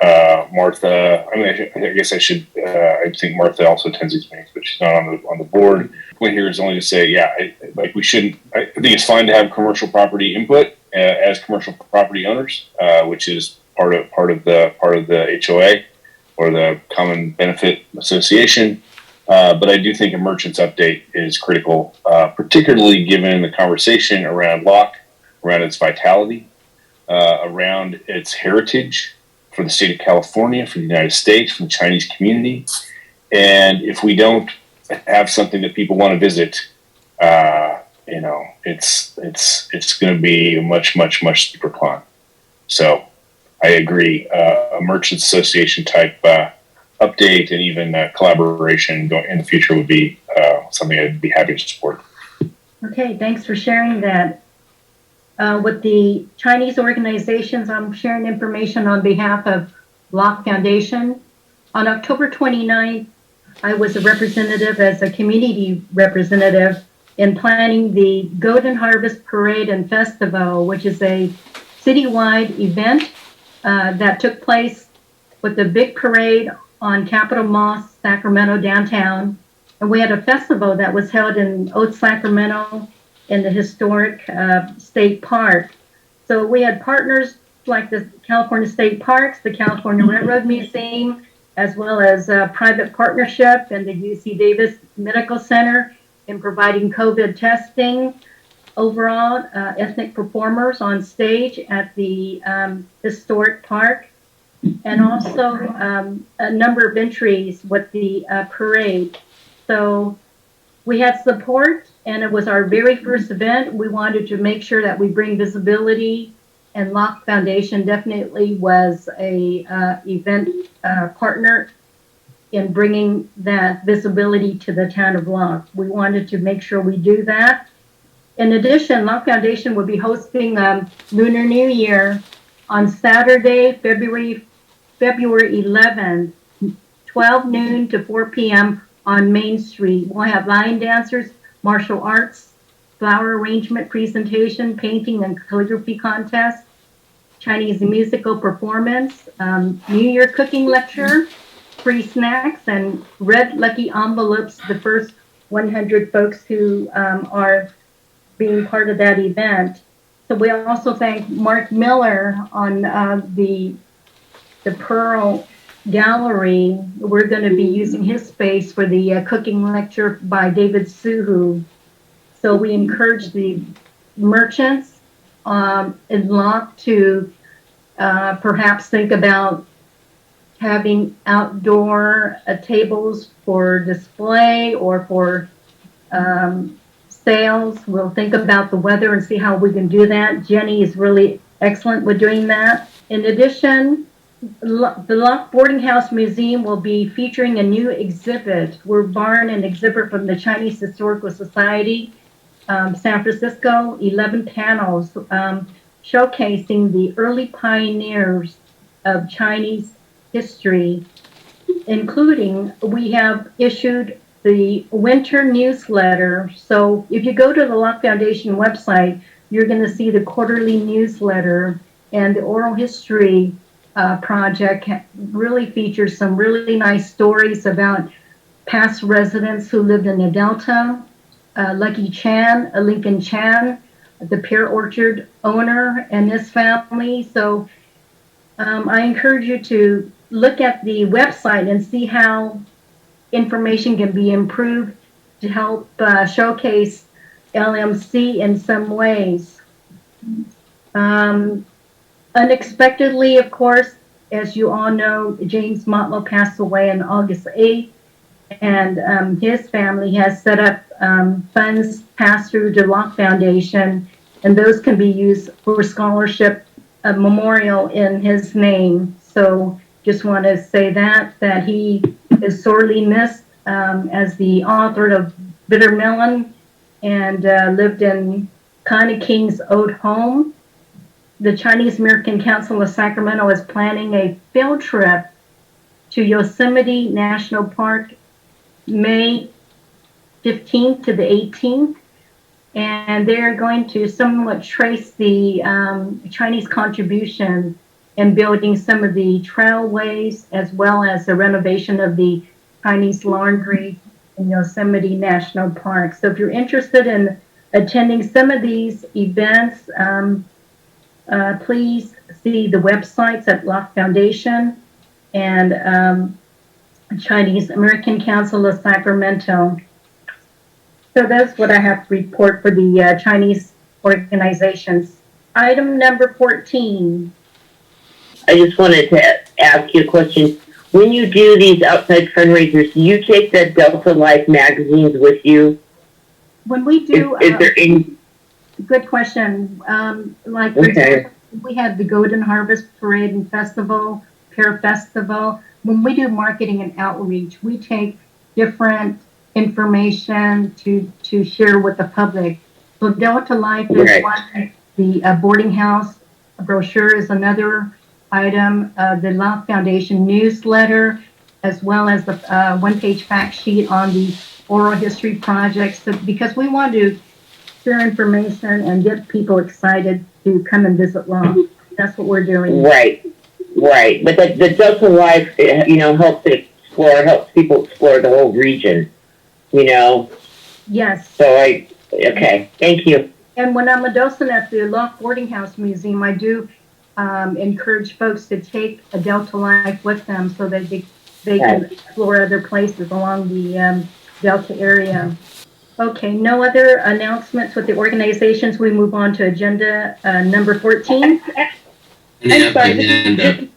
Martha. I mean, I guess I should. I think Martha also attends these meetings, but she's not on the board. The point here is only to say, yeah, like we shouldn't. I think it's fine to have commercial property input as commercial property owners, which is part of the HOA or the Common Benefit Association. But I do think a merchant's update is critical, particularly given the conversation around Locke, around its vitality, around its heritage for the state of California, for the United States, for the Chinese community. And if we don't have something that people want to visit, it's going to be a much steeper climb. So I agree. A merchants association type update and even collaboration going in the future would be something I'd be happy to support. Okay, thanks for sharing that. With the Chinese organizations, I'm sharing information on behalf of Locke Foundation. On October 29th, I was a representative as a community representative in planning the Golden Harvest Parade and Festival, which is a citywide event that took place with the big parade on Capitol Mall, Sacramento downtown. And we had a festival that was held in Old Sacramento in the historic state park. So we had partners like the California State Parks, the California Railroad Museum, as well as a private partnership and the UC Davis Medical Center in providing COVID testing. Overall, ethnic performers on stage at the historic park, and also a number of entries with the parade. So we had support, and it was our very first event. We wanted to make sure that we bring visibility, and Locke Foundation definitely was a event partner in bringing that visibility to the town of Locke. We wanted to make sure we do that. In addition, Locke Foundation will be hosting Lunar New Year on Saturday, February 11th, 12 noon to 4 p.m. on Main Street. We'll have line dancers, martial arts, flower arrangement presentation, painting and calligraphy contest, Chinese musical performance, New Year cooking lecture, free snacks, and red lucky envelopes, the first 100 folks who are being part of that event. So we also thank Mark Miller on the Pearl Gallery. We're going to be using his space for the cooking lecture by David Suhu. So we encourage the merchants in Locke to perhaps think about having outdoor tables for display or for sales. We'll think about the weather and see how we can do that. Jenny is really excellent with doing that. In addition, the Locke Boarding House Museum will be featuring a new exhibit. We're borrowing an exhibit from the Chinese Historical Society, San Francisco, 11 panels showcasing the early pioneers of Chinese history, including we have issued the winter newsletter. So if you go to the Locke Foundation website, you're going to see the quarterly newsletter, and the oral history project really features some really nice stories about past residents who lived in the Delta. Lucky Chan, Lincoln Chan, the pear orchard owner and his family. So I encourage you to look at the website and see how information can be improved to help showcase LMC in some ways. Unexpectedly, of course, as you all know, James Motlow passed away on August 8th, and his family has set up funds passed through the Locke Foundation, and those can be used for scholarship, a memorial in his name. So just want to say that he is sorely missed as the author of Bitter Melon, and lived in Connie King's old home. The Chinese American Council of Sacramento is planning a field trip to Yosemite National Park May 15th to the 18th, and they're going to somewhat trace the Chinese contribution in building some of the trailways, as well as the renovation of the Chinese laundry in Yosemite National Park. So if you're interested in attending some of these events, please see the websites at Locke Foundation and Chinese American Council of Sacramento. So that's what I have to report for the Chinese organizations. Item number 14. I just wanted to ask you a question. When you do these outside fundraisers, do you take the Delta Life magazines with you? When we do, is there any? Good question. Like for example, we have the Golden Harvest Parade and Festival, Pear Festival. When we do marketing and outreach, we take different information to share with the public. So Delta Life is one. The boarding house brochure is another item. The Locke Foundation newsletter, as well as the one-page fact sheet on the oral history projects. So, because we want to share information and get people excited to come and visit Locke. That's what we're doing. Right. But the Delta Life, helps people explore the whole region, Yes. So okay, thank you. And when I'm a docent at the Locke Boarding House Museum, I do encourage folks to take a Delta Life with them so that they can explore other places along the Delta area. Okay, no other announcements with the organizations. We move on to agenda number 14. I'm sorry, this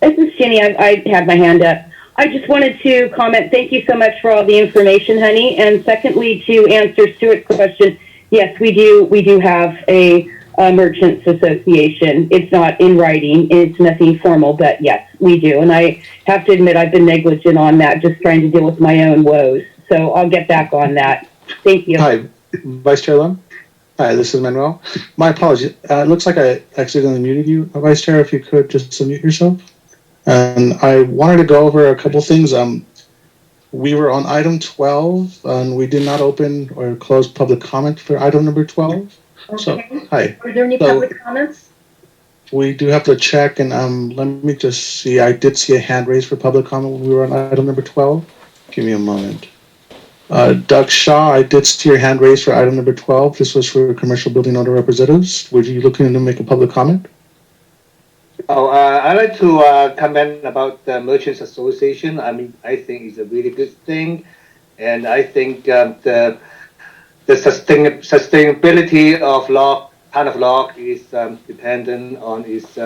is Jenny. I have my hand up. I just wanted to comment, thank you so much for all the information, honey. And secondly, to answer Stuart's question, yes, we do have a merchants association. It's not in writing, it's nothing formal, but yes, we do. And I have to admit, I've been negligent on that, just trying to deal with my own woes. So I'll get back on that. Thank you. Hi, Vice Chair Lum. Hi, this is Manuel. My apologies. It looks like I accidentally muted you, Vice Chair. If you could just unmute yourself. And I wanted to go over a couple things. We were on item 12, and we did not open or close public comment for item number 12. Okay. So, hi. Are there any public comments? We do have to check, and let me just see. I did see a hand raised for public comment when we were on item number 12. Give me a moment. Doug Shaw, I did see your hand raised for item number 12. This was for commercial building owner representatives. Were you looking to make a public comment? I'd like to comment about the Merchants Association. I mean, I think it's a really good thing, and I think the sustainability of town of Locke is dependent on its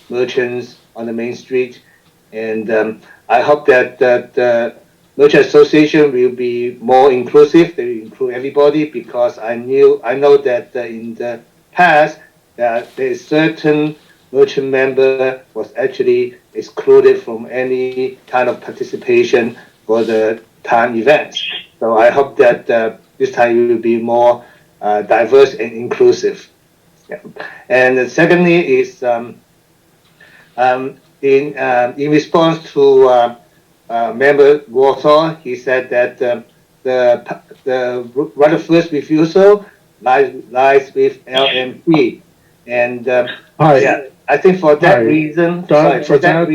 merchants on the main street, and I hope that the Merchant Association will be more inclusive. They will include everybody, because I know that in the past there is certain merchant member was actually excluded from any kind of participation for the town events. So I hope that this time it will be more diverse and inclusive. Yeah. And secondly is in response to Member Warsaw, he said that the right of first refusal lies with LMC, and Hi. yeah, I think for that reason, sorry, For that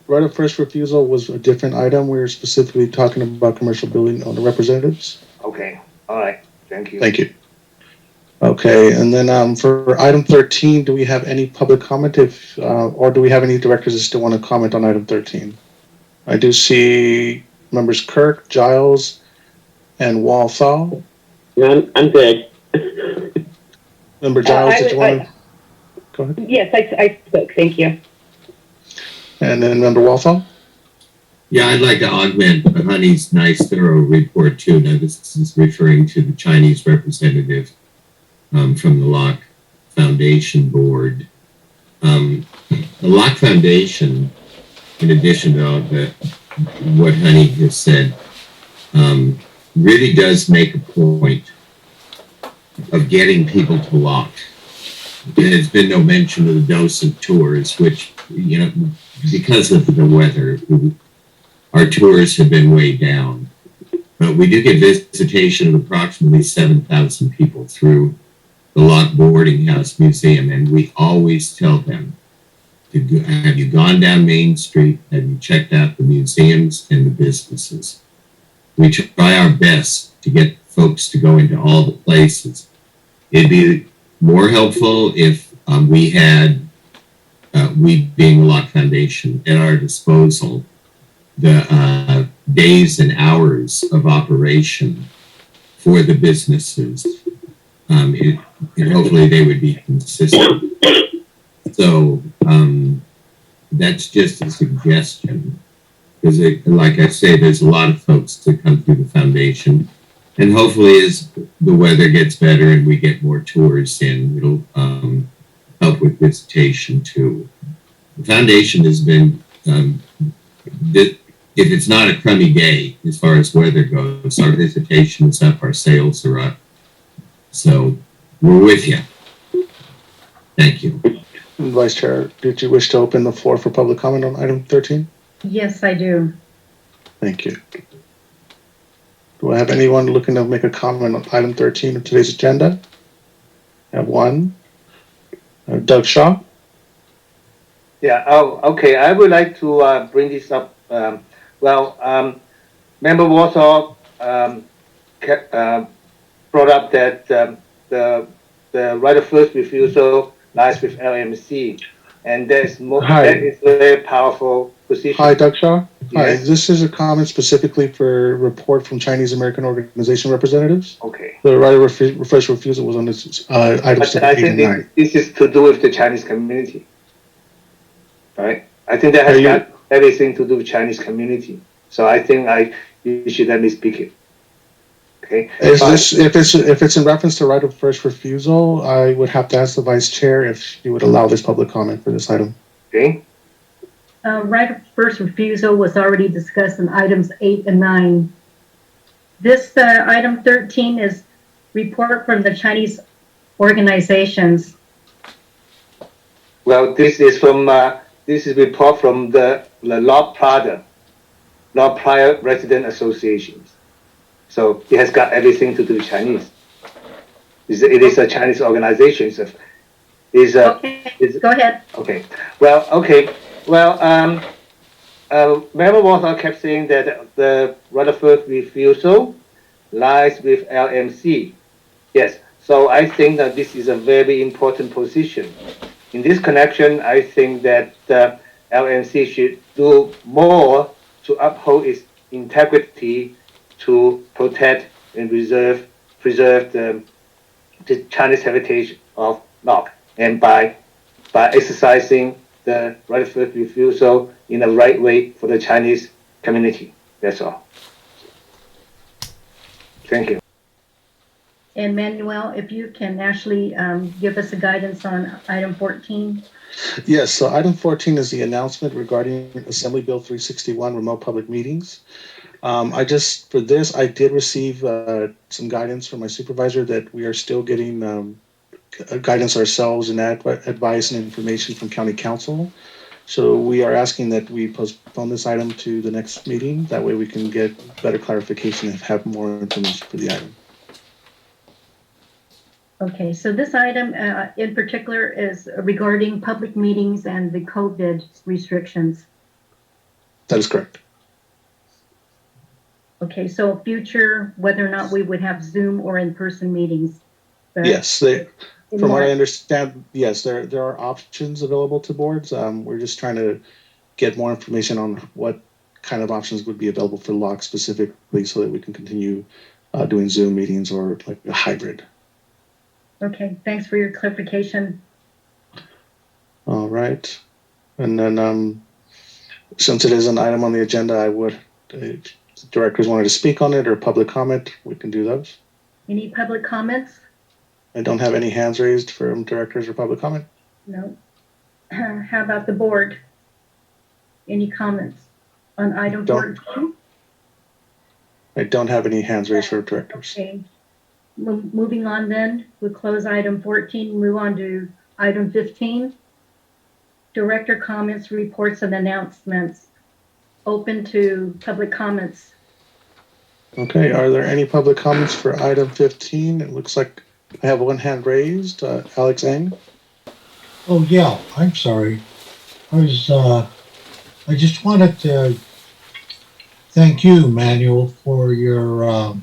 right of first refusal was a different item. We were specifically talking about commercial building owner representatives. Okay, all right, thank you. Thank you. Okay, and then for item 13, do we have any public comment or do we have any directors that still want to comment on item 13? I do see members Kirk, Giles, and Walthall. No, I'm good. Member Giles, did you want to go ahead? Yes, I spoke. Thank you. And then member Walthall? Yeah, I'd like to augment Honey's nice, thorough report too. Now, this is referring to the Chinese representative from the Locke Foundation Board. The Locke Foundation, in addition to all what Honey has said, really does make a point of getting people to Locke. There's been no mention of the docent tours, which, you know, because of the weather, our tours have been way down. But we do get visitation of approximately 7,000 people through the Locke Boarding House Museum, and we always tell them, have you gone down Main Street? Have you checked out the museums and the businesses? We try our best to get folks to go into all the places. It'd be more helpful if we had, we being the Locke Foundation, at our disposal, the days and hours of operation for the businesses. And hopefully they would be consistent. So that's just a suggestion. Because like I say, there's a lot of folks that come through the foundation. And hopefully as the weather gets better and we get more tours in, it'll help with visitation too. The foundation has been, if it's not a crummy day as far as weather goes, our visitation is up, our sales are up. So we're with you. Thank you. Vice Chair, did you wish to open the floor for public comment on item 13? Yes, I do. Thank you. Do I have anyone looking to make a comment on item 13 of today's agenda? I have one. Doug Shaw. Yeah, oh, okay, I would like to bring this up. Member Warsaw brought up that the right of first refusal lies with LMC, and that is a very powerful position. Hi, Doug Shaw. Yes. Hi, this is a comment specifically for a report from Chinese American organization representatives. Okay. The right of first refusal was on this items But I think this is to do with the Chinese community, right? I think that has got everything to do with Chinese community. So I think you should let me speak it. Okay. Is this if it's in reference to right of first refusal, I would have to ask the vice chair if she would allow this public comment for this item. Okay. Right of first refusal was already discussed in items 8 and 9. This item 13 is report from the Chinese organizations. Well, this is report from the Locke Prior Resident Associations. So it has got everything to do with Chinese. It is a Chinese organization. Go ahead. Okay. Member Warsaw kept saying that the Rutherford refusal lies with LMC. Yes. So I think that this is a very important position. In this connection, I think that the LMC should do more to uphold its integrity to protect and preserve the Chinese heritage of Locke, and by exercising the right of first refusal in the right way for the Chinese community. That's all. Thank you. And Manuel, if you can actually give us a guidance on item 14. Yes, so item 14 is the announcement regarding Assembly Bill 361, remote public meetings. I did receive some guidance from my supervisor that we are still getting guidance ourselves and advice and information from county council. So we are asking that we postpone this item to the next meeting. That way we can get better clarification and have more information for the item. Okay, so this item in particular is regarding public meetings and the COVID restrictions. That is correct. Okay, so future, whether or not we would have Zoom or in-person meetings. Yes, from what I understand, yes, there are options available to boards. We're just trying to get more information on what kind of options would be available for Locke specifically so that we can continue doing Zoom meetings or like a hybrid. Okay, thanks for your clarification. All right. And then since it is an item on the agenda, I would, if directors wanted to speak on it or public comment, we can do those. Any public comments? I don't have any hands raised from directors or public comment. No. How about the board? Any comments on item 14? I don't have any hands raised for directors. Okay. Moving on then, we'll close item 14, move on to item 15. Director comments, reports, and announcements. Open to public comments. Okay, are there any public comments for item 15? It looks like I have one hand raised. Alex Eng. Oh, yeah, I'm sorry. I just wanted to thank you, Manuel, for your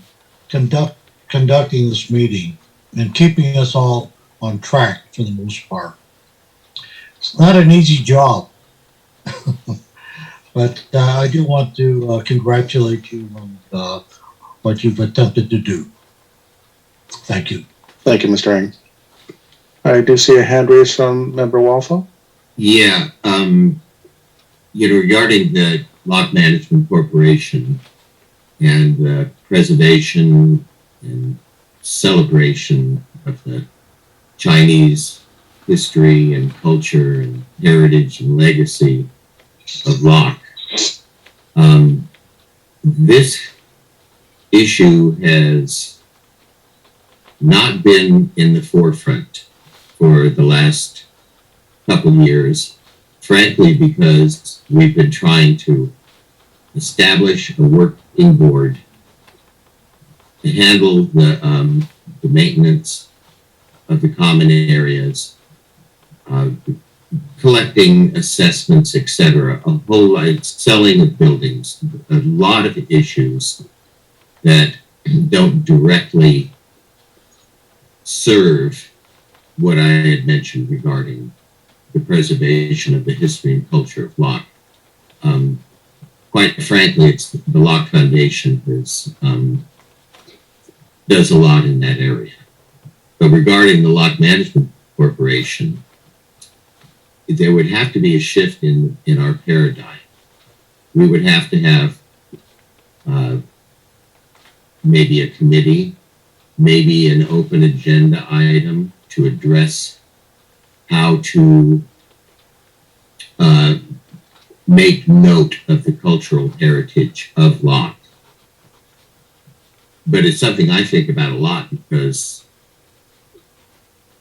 conducting this meeting and keeping us all on track for the most part. It's not an easy job, but I do want to congratulate you on what you've attempted to do. Thank you. Thank you, Mr. Eng. I do see a hand raised from Member Walthall. Yeah, regarding the Locke Management Corporation and the preservation and celebration of the Chinese history and culture and heritage and legacy of Locke. This issue has not been in the forefront for the last couple years, frankly, because we've been trying to establish a working board to handle the maintenance of the common areas, collecting assessments, etc. A whole lot, selling of buildings, a lot of issues that don't directly serve what I had mentioned regarding the preservation of the history and culture of Locke. Quite frankly, it's the Locke Foundation does a lot in that area. But regarding the Locke Management Corporation, there would have to be a shift in our paradigm. We would have to have maybe a committee, maybe an open agenda item to address how to make note of the cultural heritage of Locke. But it's something I think about a lot because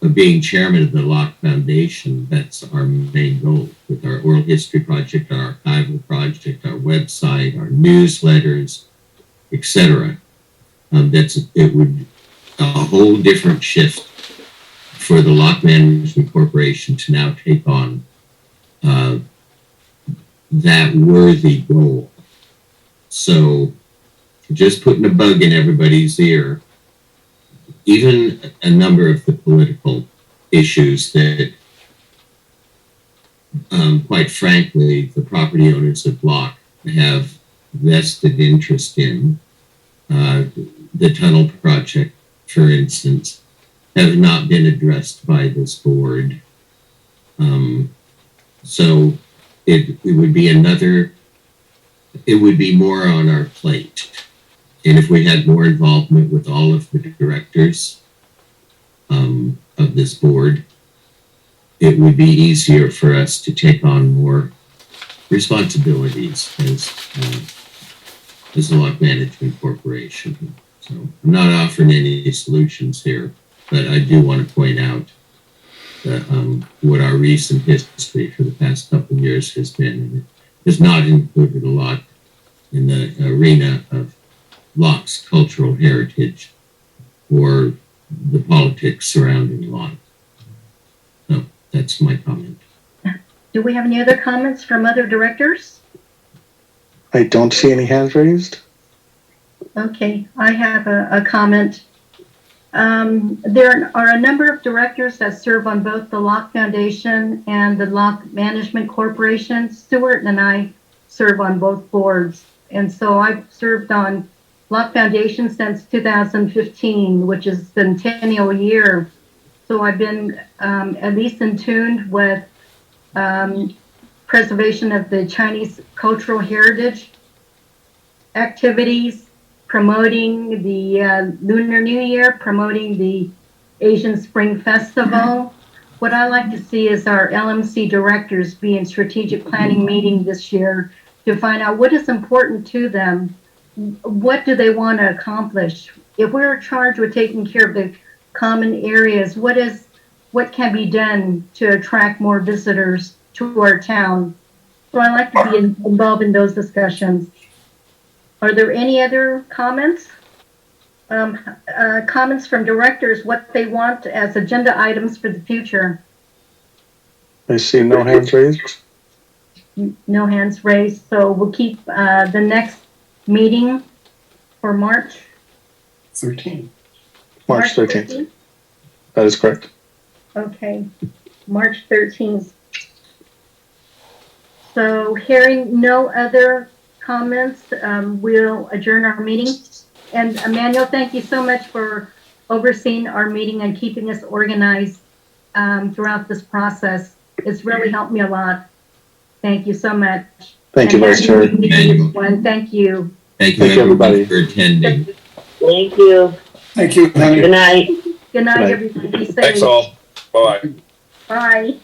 of being chairman of the Locke Foundation. That's our main goal with our oral history project, our archival project, our website, our newsletters, etc. It would a whole different shift for the Locke Management Corporation to now take on that worthy goal. So just putting a bug in everybody's ear, even a number of the political issues that, quite frankly, the property owners of Locke have vested interest in, the tunnel project, for instance, have not been addressed by this board. So it would be it would be more on our plate. And if we had more involvement with all of the directors of this board, it would be easier for us to take on more responsibilities as a Locke Management Corporation. So I'm not offering any solutions here, but I do want to point out what our recent history for the past couple of years has been. And it has not included a lot in the arena of Locke's cultural heritage or the politics surrounding Locke. So that's my comment. Do we have any other comments from other directors? I don't see any hands raised. Okay, I have a comment. There are a number of directors that serve on both the Locke Foundation and the Locke Management Corporation. Stuart and I serve on both boards. And so I've served on Locke Foundation since 2015, which is the centennial year. So I've been at least in tune with preservation of the Chinese cultural heritage activities, promoting the Lunar New Year, promoting the Asian Spring Festival. What I like to see is our LMC directors be in strategic planning meeting this year to find out what is important to them. What do they want to accomplish? If we're charged with taking care of the common areas, what can be done to attract more visitors to our town? So I like to be involved in those discussions. Are there any other comments? Comments from directors, what they want as agenda items for the future? I see no hands raised. No hands raised, so we'll keep the next meeting for March 13. March 13th. That is correct. Okay, March 13th. So hearing no other comments, we'll adjourn our meeting. And Emmanuel, thank you so much for overseeing our meeting and keeping us organized throughout this process. It's really helped me a lot. Thank you so much. Thank you, Vice Chair. Thank you. Thank you, everybody, for attending. Thank you. Thank you. Good night. Good night, everybody. Be safe. Thanks all. Bye. Bye.